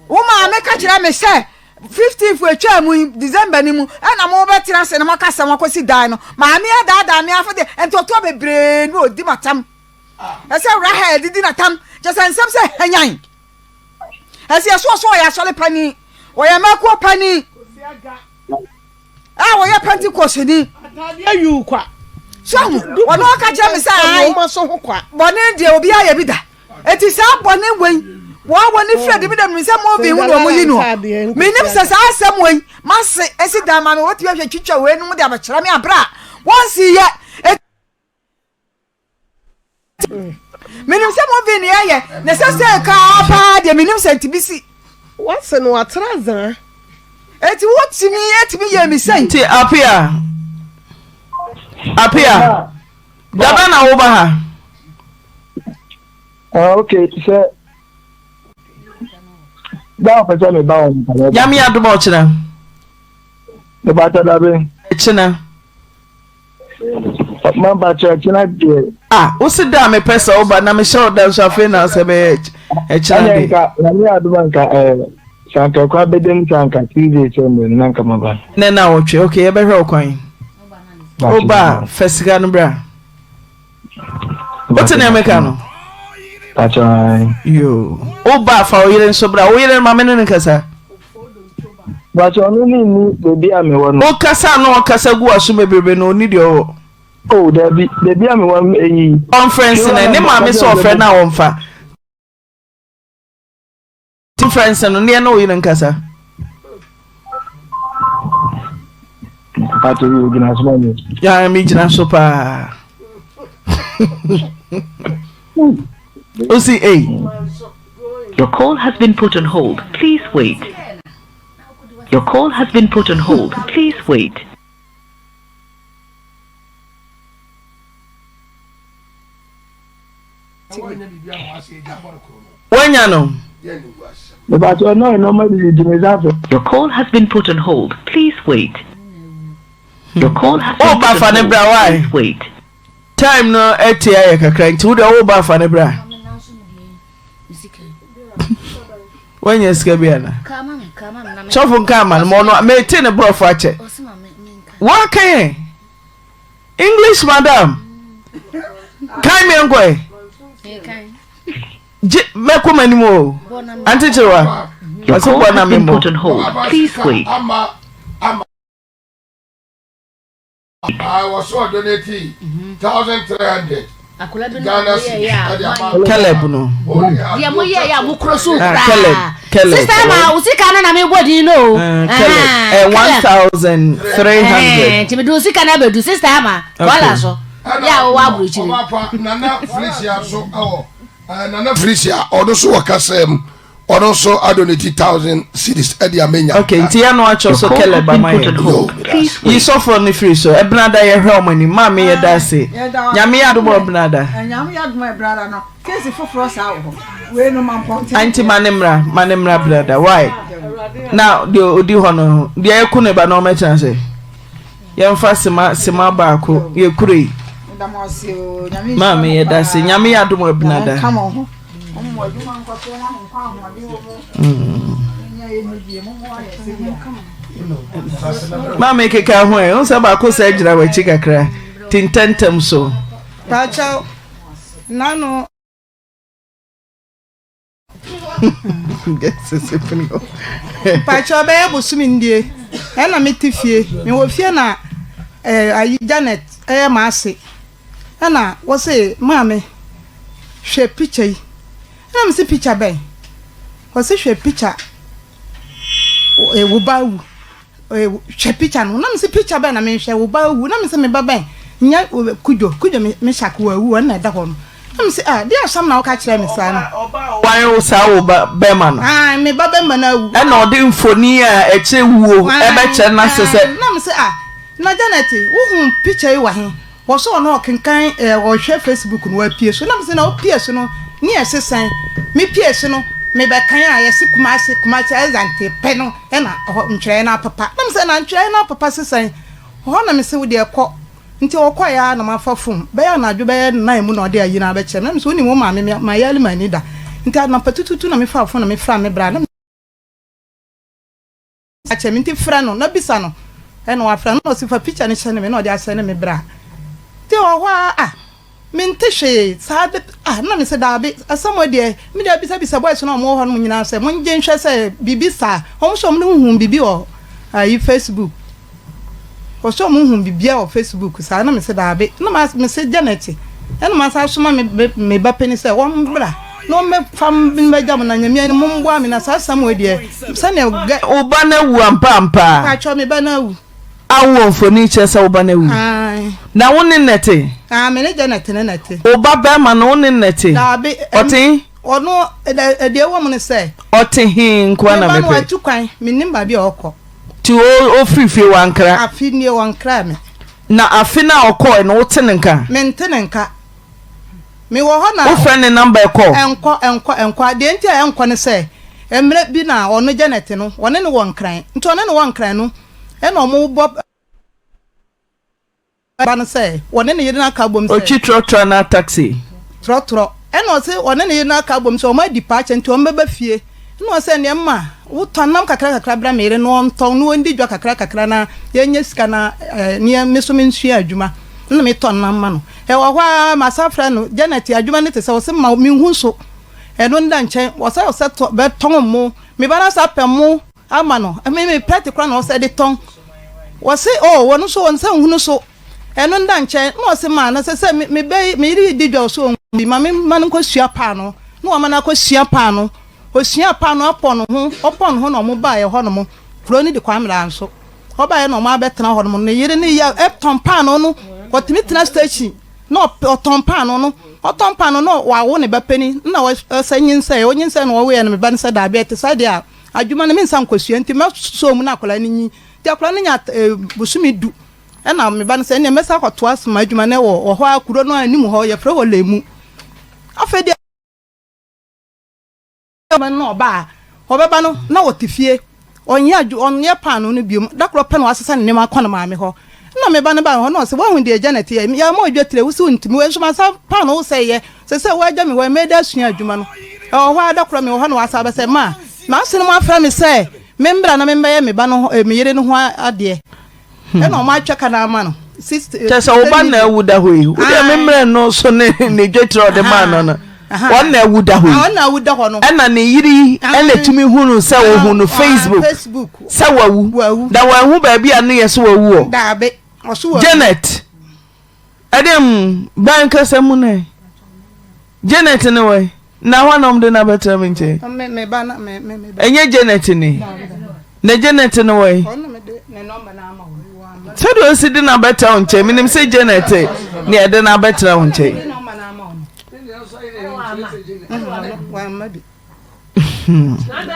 wo ma me ka kira me say 50 fu atwa mu December ni mu na mo be tira se na makasa makosi dan no ma me ada me afode entoto bebre no odi matam ese raha didi na tam just ensem se hanyan ese so ya sole pani wo ya mako pani wo ya Pentecost ni ayu kwa so wono ka kira me say mo so ho kwa bone de obi aye bi da eti sa bone wen wo woni Fred bi da me say mo bi hu no mo yi no me nim se sa asem wen mase esi da ma me woti ahwe twitwa we no mo de abakira me abra won si ye me nim se mo bi ne ye ne se ka pa de me nim se tibisi what's no atrazan eti woti mi etimi ye mi say ti apia daba na wo ba ha okay so da fa so me ba on yami aduma ochina the bata da be china man ba china de o si da me pesa o ba na me show da so afi na se be china de yami aduma nka sanka kwa bedem sanka tv so me nanka maba ne na wotwe okay e be hwe okwan oba fesiga no bra what's in America no achai yo oba fa oyire nso bra oyire ma me no nkasa bacho no ni bebi ame wono o kasa no kasa gu aso mebrebe no ni de o bebi ame won eyi conference na ne ma me so ofre na won fa conference no ne na oyire nkasa pato yo gina so mami ya mi gina so pa Your call has been put on hold. Please wait. Your call has been put on hold. Please wait. Wanyano. Your call has been put on hold. Please wait. Your call has been put on hold. Please wait. Time no etia kakra nti wo de wo ba fa ne bra when you ska bia na chofu nka ma no no me te ne bro fa che wa kan English madam kai me ngwe me ko mani mo anti chewa your call has been put on hold. Please wait. I was so donating 1,300. Caleb no. Ya mo ye ya mo krosu Caleb. Sister ma usika na me body no. Caleb 1,300. Ti me do usika na be do sister ma. Wala so. Ya o wa buruchiri. Nana Felicia so Nana Felicia odo so wakasem. Odo so adonate 1,000 cedis e dia menya. Okay, nti ya no acho so Caleb ba my. You so for the free so e brother ye hwe omani ma me ye da se. Nyame ya do brother. Nyame ya do my brother no. Kesi foforo sa wo. We no man point. Anti manemra brother. Why? Now the odi hono. Dia ekune ba no me chance. Ye mfa sema ba ko ye kure. Ma me ye da se. Nyame ya do brother. Come on. Mama keka ho e on se ba ko se gira wa chi kakra tintentem so Pacha nano Pacho be busumi ndie. E na metifie. Me wo fie na ayi Janet ma ase. E na wo se maame hwe picture yi. Na me se picture ben. Wo se hwe picture wo ba wu. Hwe picture no. Na me se picture ben na me hwe wo ba wu. Na me se me ba ben. Nya kujo me shaku wa wu na da ho no. I'm say dia sam na o ka kire me sa no wan o sa o be ma no me ba be ma na wu e na o de mfoni a e che wuo e be che na sese na me say na Janet wo hu picture wa he wo so no kenkan wo hwe Facebook no wa pie so na me say na o pie so no ni e sesan me pie so no me be kan a ye se kuma azante pe no e na ntwere na papa na me say na ntwere na papa sesan ho na me say wo de ekọ nti okwa ya na mafafum be ya na adwo be na emu na ode ayi na be chem na so ni wo ma me ma yali mani da nti na patututu na me fafo na me fra me bra na a chem nti fra no na bisa no e no afra no si fa picture ni chene me na ode asene me bra ti o hwa me ntehwe sa na me se da be asamo de me da bisa boys no mo ho no nyina se mo nje nhwe se bibisa ho so mo hu bibi o ayi Facebook so mo hu bibia o Facebook sa na me se da be na me se Janet e na ma sa so ma me ba peni se wo mbra no me fam bin ba jam na nyamia ni mo mbo ami na sa sam we de se na o ba na wu ampa ka cho me ba na wu awo mfoni che se o ba na wu na wo ni nete me ne Janet ne nete o ba ba ma no ni nete da be oti ono de wo mo ne se oti hin kwa na me pe me ba no tukwan me nimba bi okọ ti o frifie wankra afini wankra me na afina okọ no wotenenka mentenenka me wo ho na wo friend number ekọ enko de ntia enko ne se emre bi na ono Janet no wone ne wankran nti one ne wankran no e na omo bo ba no se wone ne yina ka bom se ochi trotro na taxi trotro e no se wone ne yina ka bom se o ma departure nti o mbeba fie no se ne ma wo tonam kakra bra mere no nton no ndi dwa kakra na yenye sika na ne meso mensua adwuma na me tonam ma no e wo hwa masafra no Janet adwuma ne te se wo se ma me hu so e no nda nchen wo se to be ton mo me bara sa pem ama no me practical na wo se de ton wo se wo no so won se hu no so e no nda nchen no se ma na se me be me ri di dwa so bi ma me man ko sua pa no no ma na ko sua pa no osia pa no opon ho no mo ba ye ho no mo kuro ni de kwamra nso ho ba ye no ma betena ho no mo ne yire ni ya ton pa no no otimi tena station no oton pa no oton pa no wa wo ne ba pani na wa sanyinsa onyinsa no wo ye no me ba nsa da be te sa dia adwuma ne me nsa nkosua nti me so mu na akola ni nyi ti akola ni nya busumi du e na me ba nsa ne me sa kwato asma adwuma ne wo ho akuro no anim ho ye fre wo lemu afedi no ba obeba no na wotifie onye pano no biom dakro pe no asesa ne ma kwana maame ho na me ba ne ba ho no se wo hu de Janet ya mo adwatire wo se ntimi we nsoma sa pano wo se ye se wo agya me wo me da sua adwuma no ho adakro me ho no asa ba se ma se no afra me se membra na memba ye me ba no me yire no ho ade e na ma atwa kana ama no tesa wo ba na wu da ho yi wo de membra no so ne dwatire de ma no one na wuda ho no na ne yiri na tumi hunu se wo hunu Facebook se wawu da wahu ba bia no ye se wawu o da be oso Janet adem banka samu ne Janet ne we na wanom de na betra menche me ba na me enye Janet ni na Janet ne we ono me de ne number na ama wo se do si de na betra onche minim se Janet ne e de na betra onche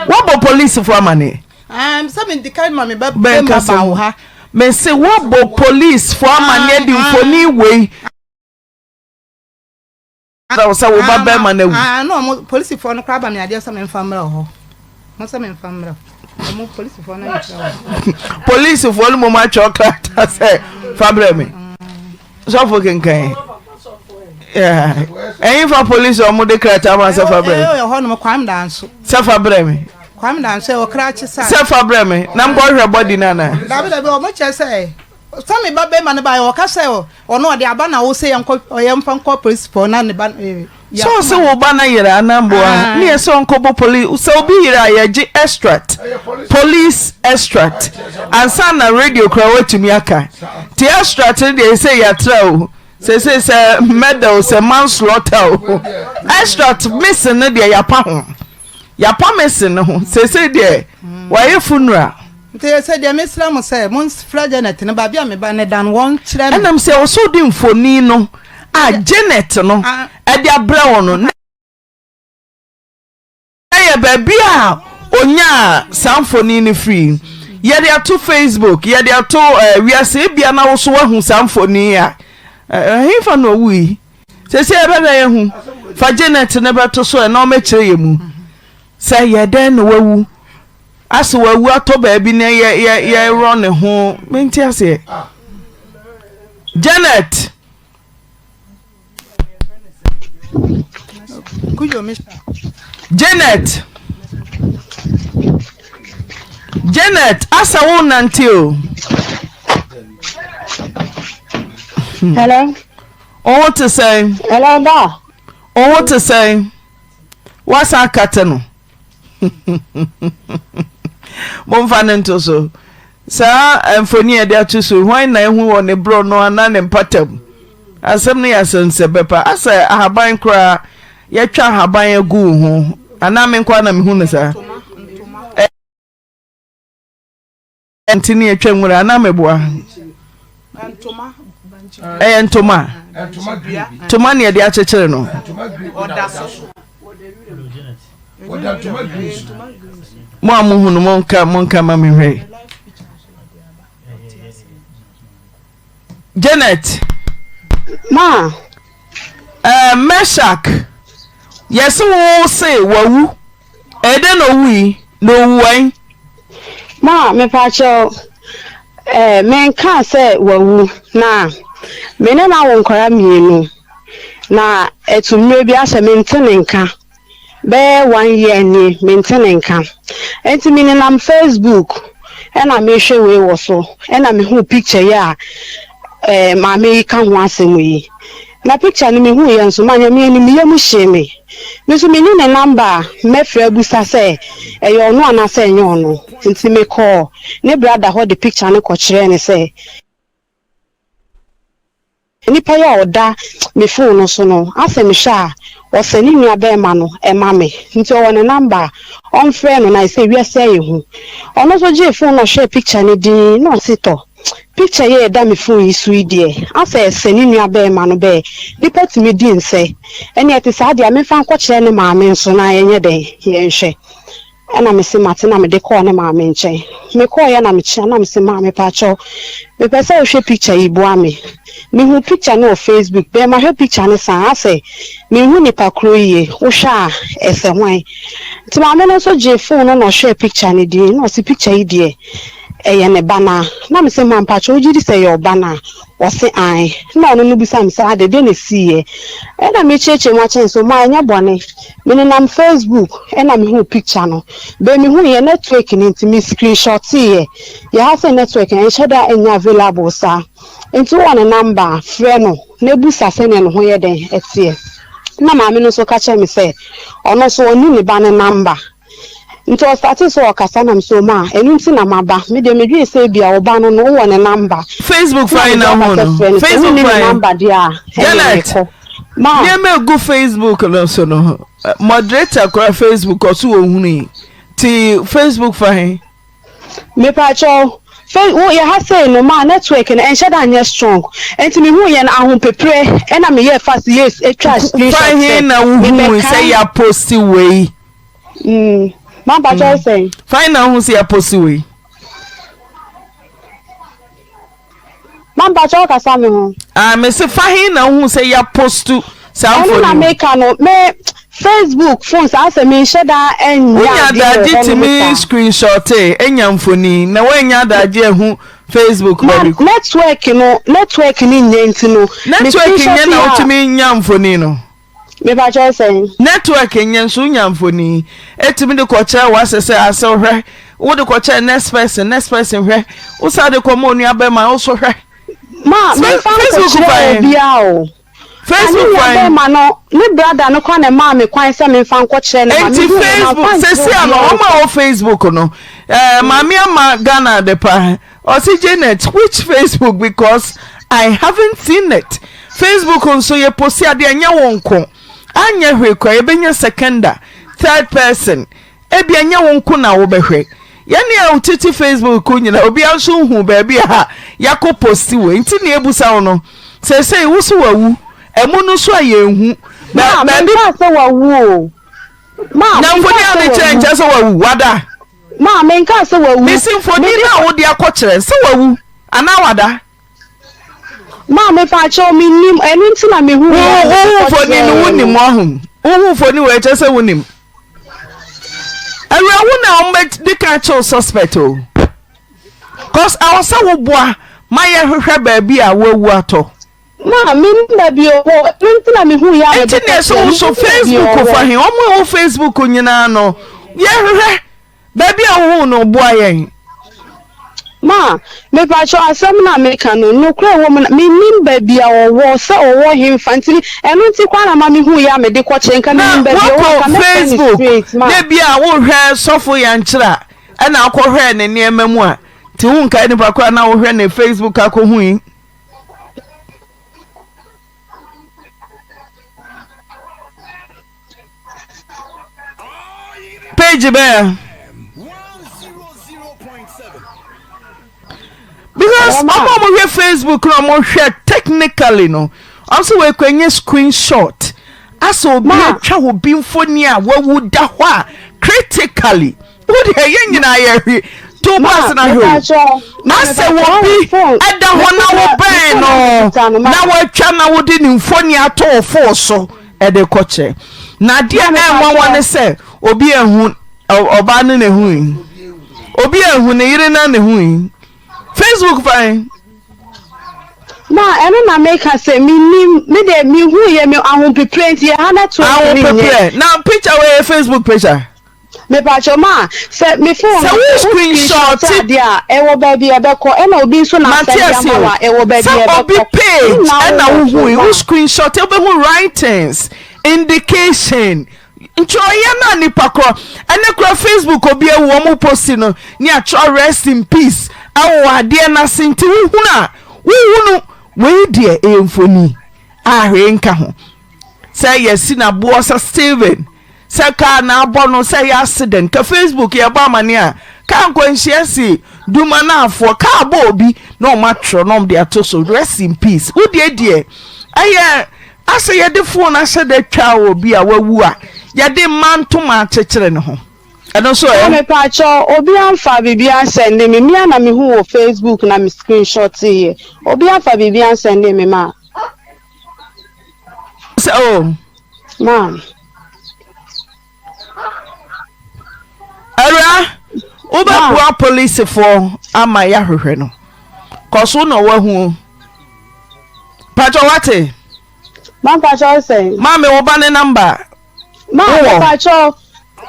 what about police for money? Some in the kind of me me say what about police for money? The phony way. That was how about be money. No, police for no crab and idea some family. Most some family. Police for no. Police for no more chocolate. I say, Fabre me. So fucking kind. Yeah. And for police or mode crata myself a bread. Kwam dance. Self a breme. Kwam dance or cratch self a breme. Number your body nana. David, much I say. Tell me, Baby man by or Cassel or no, the Abana will say, Uncle or young fan corporates for none so se wo ba na yere anambo a ne so nkobo police so obi yere ya gi extract police extract ansa na radio kra watumi aka ti extract dey say ya trawo say medal say manslaughter extract missing no dey ya pa ho ya pa missing no say dey why funeral nte say dey mislam say mon frajanet no ba bia me ba ne dan won kire me enam say oso di mfoni no Janet no e dia bra no e ba bia onya samfoni ni free ye dia to Facebook ye dia to wiase bia na wo so wahu samfoni a hifa no wi se ebe na yehu fa Janet ne ba to so e na o me kire ye mu say ye den no wawu aso wawu ato ba bi ne ye run ne ho menti ase Janet Janet asa won until hello what to say hello da what to say what's our catano mon fanento so sa emfoni e dia to so why na ehu won e bro no ana ne patam asem ne yasense bepa asa ahaban kra ye twa ahaban agu ho ana me kwa na me hu ne sa entini etwa nwura ana me boa entoma toma ne de achechere no mo amuhu no monka ma me hwe Janet ma Meshak yes wo say wawu ede no wi no wan ma me pa cho men kan say wawu na me ne na won kwara mienu na etumre bi ase me ntene nka be 1 year ni me ntene nka enti me na Facebook na me hwe we wo so na me hu picture ya ma me ka ho asem yi na picture ni me hu ye nso ma nya me ni me yemu sheme me so me ni ne number me fra busa say e yo no ana say enyo no nti me call ne brother ho the picture ne ko kire ne say ni pa ya oda me phone no so no asem sha o se ni nua be ma no e ma me nti o ne number on frɛ no na say we say ye hu ono so je phone no share picture ni di no sito picture ye da me phone yi su ide asa se ni nua be ma no be dipet me di nse ene ete sa dia me fa nkɔ kire ne ma me nso na yenye den ye nhwe ana me se mate na me de call ne ma me nche me call ya na me chia na me se ma me pa cho me pese o hwe picture yi bo ame me hu picture no Facebook be ma hwe picture ne sa ase me hu ni pa kro yi wo hwa ese hwan ti ma me no so je phone no share picture ne di no si picture yi die eye ne bana na me se ma pa cho jidi se yo bana o se ai na no bisa me sa de ne sie e na me cheche mwa chen so ma anya bone me ne nam Facebook e na me hu picture no be me hu ye network ni ntimi screenshot ye ha se network en sheda enya available sa into one number frɛ no na busa se ne no ho ye den etie na ma me no so ka che me se ono so oni ne ba ne number nti o start so okasa na so ma enum ti na maba me de medwe se bia oba no no wo ne number Facebook fine na ho no Facebook fine number dia ma ye me go Facebook no so no moderator ko Facebook o so ohunu ti Facebook fine me pa cho wo ye ha say no ma network na enche da anya strong enti me hu ye na ahun pepre e na me ye fast yes e try screenshot fine na hu say ya post way ma ba cho say fine na hu say ya post way ma ba cho ka sa me ho me say fine na hu say ya post sound for na make no me Facebook phones ase me sheda enya unya daji timi screenshot enya mfoni na wenya daji ehu Facebook body network ni nyenti no network nya na utimi nya mfoni no me ba cho say network nya nso nya mfoni etimi de ko kire wa sese ase hwe wo de ko kire next person hwe wo sa de ko mo nua be ma wo so hwe ma me Facebook bia o Facebook fine ma no ne brother no kwa na ma me kwan se me fa nko kire na me Facebook se si ano o ma o Facebook no mami ama Ghana de pa o si Janet which Facebook because I haven't seen it Facebook nso ye posi ade anya wonko anya hwekwa ye benya seconder third person ebi anya wonko na wo behwe yani a utiti Facebook nyina obi anso hu ba bia ha yakọ posti we nti na ebusa wo no se wusu wawu emu no so ayehu ma me ka se wawu o ma na mfoni ane chenje se wawu wada ma me ka se wawu misi mfoni na wo dia akọkere se wawu ana wada ma me fa cho mi nim enu nti na me hu wo mfoni no wunim ahum wo mfoni we che se wunim awe wo na o me ka cho suspect o cause awasa wo boa maye hwehwe ba bia wawu ato ma mi na bi o nti na me hu ya me be so Facebook fa he o Facebook nyina no ye hwehwe ba bia wo no boa yen ma me pa cho asem na me kan no kra wo me nim ba bia wo se wo him fantiri enu nti kwa na ma me hu ya me de kwa chenka na nim ba bia wo ka Facebook na bia wo hwe sofo ya nchira na akohwe ne niema mu a ti hu nka ni ba kwa na wo hwe ne Facebook akohu yi page bear because I'm on Facebook no mo share technically no also we kwenye screenshot aso bi atwa wo bi mfoni a wawu da ho a critically wo de ye nyina ye hwe to pass na hwe ase wo bi ada ho na wo ben no na wo atwa na wo de ni mfoni ato fo so e de koche na de na enwa ne se obi ehun oba ne ne hu obi ehun ne yire na ne hu Facebook fine ma eno na make her say me de me hu ye me ahun prepare ye ha na to now picture where Facebook picture me pa cho ma say me phone so we screenshot dia e wo ba bia be ko e na obi so na say ya ma e wo ba bia be ko page and na who screenshot e be who writings indication nchoya na nipa ko ene kro Facebook obi e wo mo post no ni a rest in peace awo ade na sinti wuhuna wuhunu we die emfoni ahwe nka ho say yes na bo sa Steven say ka na abono say accident ka Facebook ya ba mane a ka nkwanhia duma na afo ka ba obi na o matro no de atoso rest in peace wo die aye ase ye de phone ase de twa obi a wawu a ye de manto ma chekere ne ho eno so me pa cho obi anfa bibia send me na me hu wo Facebook na me screenshot here obi anfa bibia send me ma so ma ara oba bua police for ama ya hwehwe no koso no wahu pa cho wate ma pa cho say ma me oba ne number ma pa cho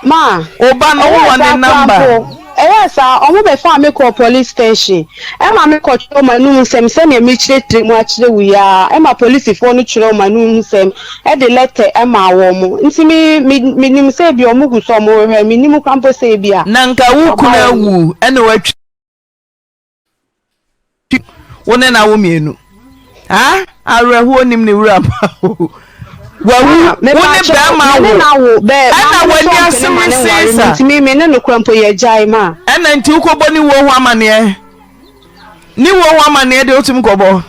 ma oba no one number yes omo be fa me call police station e ma me call cho manu nsem se na me chire mu a chire wi ya e ma police fo no chire manu nsem e de letter e ma wo mo nti me nim se bi omo gu so mo hwe me nim kampo se bi a na nka wu kuna wu e na watwi wona na wo mienu ha areho nim ne wura pa wawu woni be ma wo ana wani asemi sesa ntimi me ne no kwampo ye jai ma ana nti ukobo ni wo ho amane ni wo ho amane de otum kobo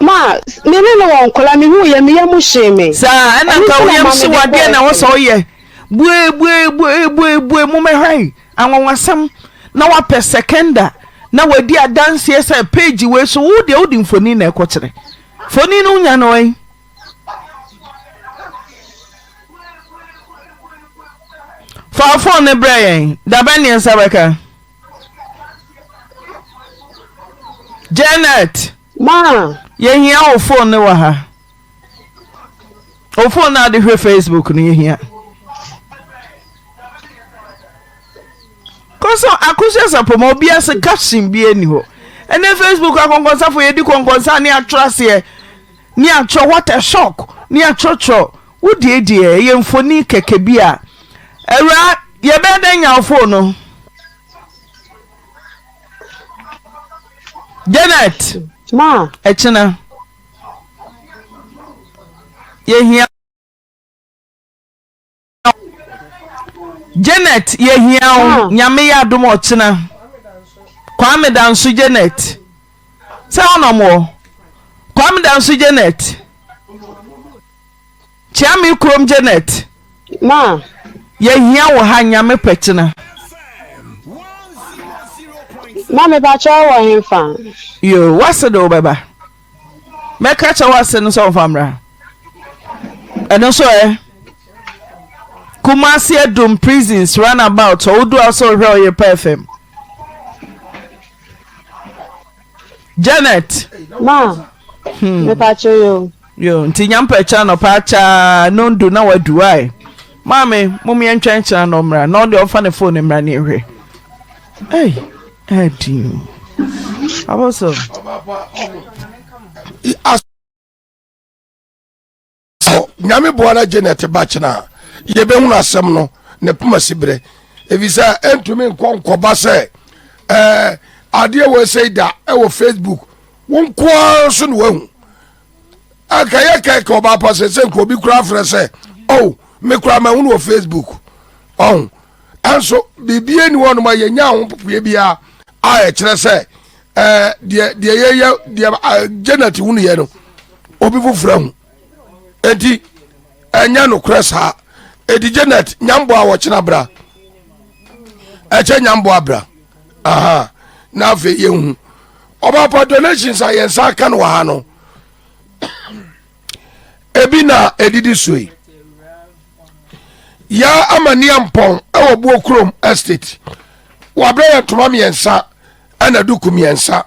ma me ne no won kola me hu ye me ya mu sheme sa ana ka wo yam so wade na wo so ye bue mu me hwai anwonwasam na wa per seconder na wadi adanse esa page we so wo de odi mfoni na ekokere foni no nya no ai for phone ne brain da bani sabaka Janet ma ye hia o phone ne wa ha o phone na de Facebook ne hia koso akusha sapomo bia se caption bia ni ho ene Facebook akonkonsa fo ye di konkonsa ne atrase ni atro what a shock ni atro wo die ye mfoni keke bia era ye be den nyawfo no Janet ma echina ye hia Janet ye hia nyame ya dom ochina Kwame dansu Janet sa onomo Kwame dansu Janet Chiami krom Janet ma ye hia wo ha nyame pechina ma me ba cho wo himfa yo wase do baba me ka cha wase no so famra eno so Kumasi Adum prisons run about so do also Oyerepa FM Janet ma me pa cho yo nti nyampa cha no pa cha no ndu na wadu ai mame mum ye ntwencha no mra no de ofa ne phone mra ne hwe adi aboso nyame boana Janet bachina ye be hu asem no ne puma sibre evisa entumi nkonkoba se ade we say da e wo Facebook won kwa so no hu akaya kai ko ba pa se ko bi kura frɛ se me kura ma hu no Facebook anso bibie ni wonu ma ye nya ho popue bia a e kyerɛ se de Janet hu no ye no obi fufura hu enti enya no kresa edi Janet nyambo a wochina bra eche nyambo abra na fe yehu oba pa donations a yensa kan wa ha no ebi na edidi sui ya amani ampon e obu okrom estate wa bra ya toma miensa ana duku miensa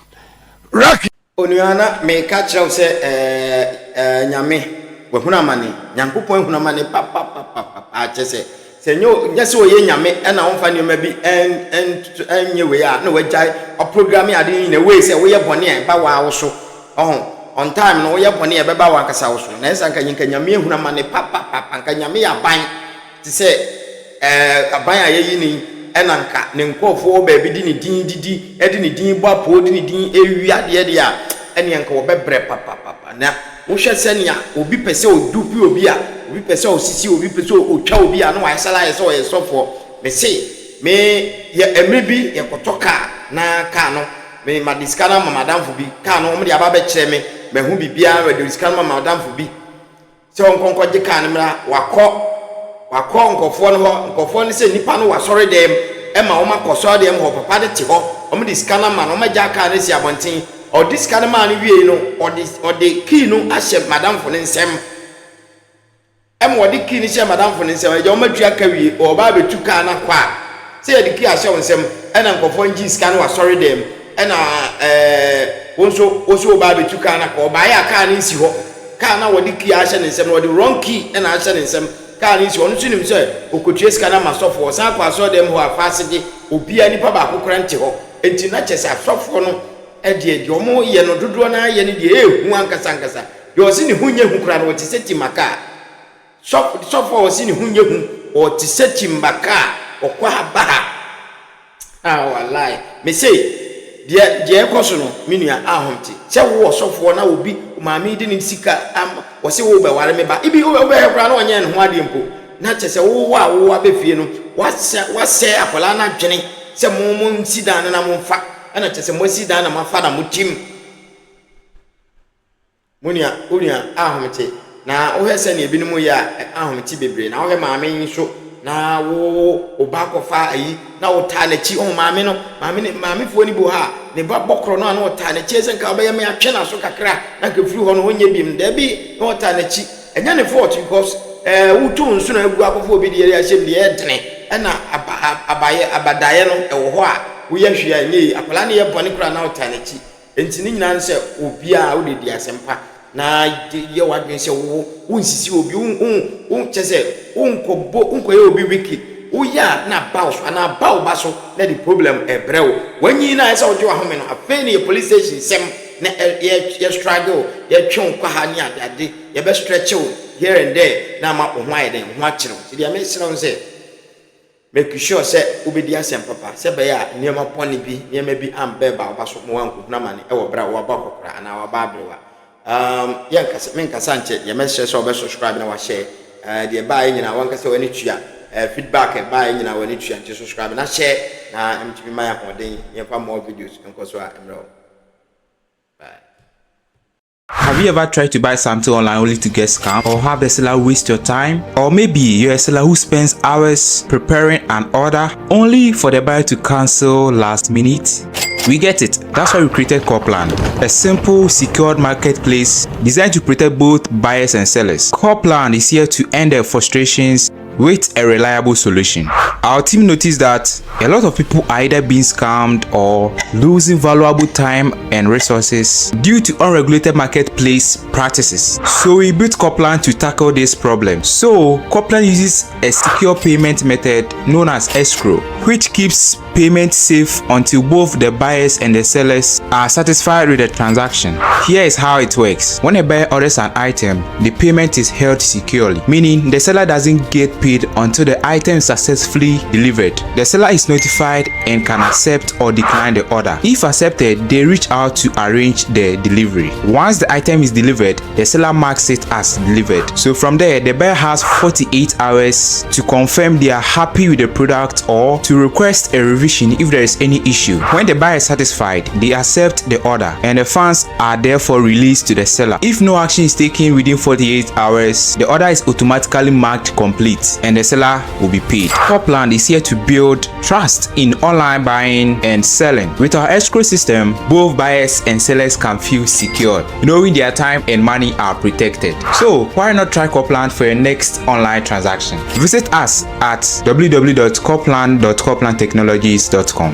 raki onuana me ka kyerɛw sɛ nyame wahuna mane nyankopɔn huna mane papa akyɛ sɛ nyɛ oye nyame ɛna wonfa nneɛma bi ɛnyɛ wei a na wagyae ɔprogramme ade nyina wei sɛ woyɛ bɔne a ɛba waa wo so on time no woyɛ bɔne a ɛbɛba waa nkasa wo so na ɛsɛ nka nyame huna mane papa nka nyame yɛ aban te sɛ aban a yɛyi ni ɛna nka ne nkɔfoɔ baabi di ne din didi ɛde ne din bɔ apɔ di ne din ewi adeɛ deɛ a ɛne nka wɔbɛbrɛ papa na wohwɛ sɛnea obi pɛsɛ odupi obi a obi pɛsɛ osisi obi pɛsɛ otwa obi a na wayesala yɛ sɛ ɔyɛ sɔfoɔ me se me yɛ emre bi yɛ kɔtɔ kaa na kaa no me ma diskana ma madamfo bi kaa no ɔmo de aba bɛkyerɛ me mahu bibia ma de diskana ma madamfo bi sɛ ɔnkɔnkɔ gye kaa no mra wakɔ nkɔfoɔ no hɔ nkɔfoɔ no sɛ nipa no wasɔre dɛm ɛma ɔma kɔsɔre dɛm hɔ papa de te hɔ ɔmo de diskana ma no ɔma gya kaa no si abɔnten ɔde diskana ma no wie no ɔde key no ahyɛ madamfo ne nsɛm ɛma ɔde key no hyɛ madamfo ne nsɛm ɛgya ɔma dua ka wie ɔba betu kaa na kwa sɛ yɛde key ahyɛ wo nsɛm ɛna nkɔfoɔ ngye sika no wasɔre dɛm ɛna wonso ɔba betu kaa na kwa ɔba yɛ kaa no nsi hɔ kaa na wɔde key ahyɛ ne nsɛm na ɔde wrong key ɛna ahyɛ ne nsɛm kaa no nsi hɔ no nso nim sɛ ɔkɔtua sika no ma sɔfoɔ ɔsan kɔ asɔre dɛm hɔ afa ase de obia nipa baako kora nte hɔ enti na kyɛ sɛ asɔfoɔ no ɛdeɛ omo yɛ no dodoɔ na yɛ ne deɛ ehu ankasa deɛ ɔsi ne hu nye hu kora no wɔte sɛ timaka sɔfoɔ ɔsi ne hu nye hu ɔte sɛ timaka ɔkɔ aba wallahi me say deɛ ɛkɔ so no menua ahomte sɛ wo ɔsɔfoɔ na obi maame de ne sika wɔse wo bɛware me ba ibi wo bɛhɛ kora na ɔnyɛ ne ho adeɛ mpo na kyɛ sɛ wo a wo abɛfie no wasɛ akɔla na dwene sɛ mo nsi dan na mo mfa ana kyɛ sɛ mo si dan na mo afa na mo tim monia ahomte na wo hɛ sɛ ne ebinom yɛ ahomte bebre na wo hɛ maame nso na wo oba kofa ayi na wo ta na chi maame no maame fo ni bo ha ne ba bokro no na wo ta na chi sɛ nka obɛyɛ me atwe na so kakra na ka firi hɔ no wonye bim da bi na wo ta na chi enya ne fault because wo tu nso na agu akofo obi de yɛ ahyɛ bi ɛdene ɛna abadaye no ɛwɔ hɔ a wo yɛ hwia nye akola ne yɛ bɔne kra na wo ta na chi enti ne nyina sɛ obi a wo de di asɛmpa na ye wadwen se wo nsisi obi wo kyɛ sɛ unko ye obi wiki wo ya na bawo so na bawo ba so na the problem ebrɛwo wanyi na ɛsɛ wo de wa home no afei ne police station sem ye struggle ye twon kwa ha ni adade ye be stretch here and there na ma ho aye den ho akire so dia me sire say make sure say obedi asem papa say be ya niema poni bi niema bi ambe ba obaso mo wanku na mane e wo bra wo ba kokora ana wo ba brewa yanka menka sanche ye me share so be subscribe na wa share de ba nyina wanka say wani tua feedback ba nyina wani tua nti subscribe na share na mtimi ma ya hoden ye fa more videos nko so emro. Have you ever tried to buy something online only to get scammed, or have the seller waste your time? Or maybe you're a seller who spends hours preparing an order only for the buyer to cancel last minute? We get it. That's why we created Copland, a simple, secured marketplace designed to protect both buyers and sellers. Copland is here to end their frustrations with a reliable solution. Our team noticed that a lot of people are either being scammed or losing valuable time and resources due to unregulated marketplace practices. So we built Copland to tackle this problem. So Copland uses a secure payment method known as escrow, which keeps payment safe until both the buyers and the sellers are satisfied with the transaction. Here is how it works. When a buyer orders an item, the payment is held securely, meaning the seller doesn't get paid until the item is successfully delivered. The seller is notified and can accept or decline the order. If accepted, they reach out to arrange the delivery. Once the item is delivered, the seller marks it as delivered. So from there, the buyer has 48 hours to confirm they are happy with the product or to request a revision if there is any issue. When the buyer is satisfied, they accept the order and the funds are therefore released to the seller. If no action is taken within 48 hours, the order is automatically marked complete and the seller will be paid. Copland is here to build trust in online buying and selling. With our escrow system, both buyers and sellers can feel secured, knowing their time and money are protected. So why not try Copland for your next online transaction? Visit us at www.copland.coplandtechnologies.com.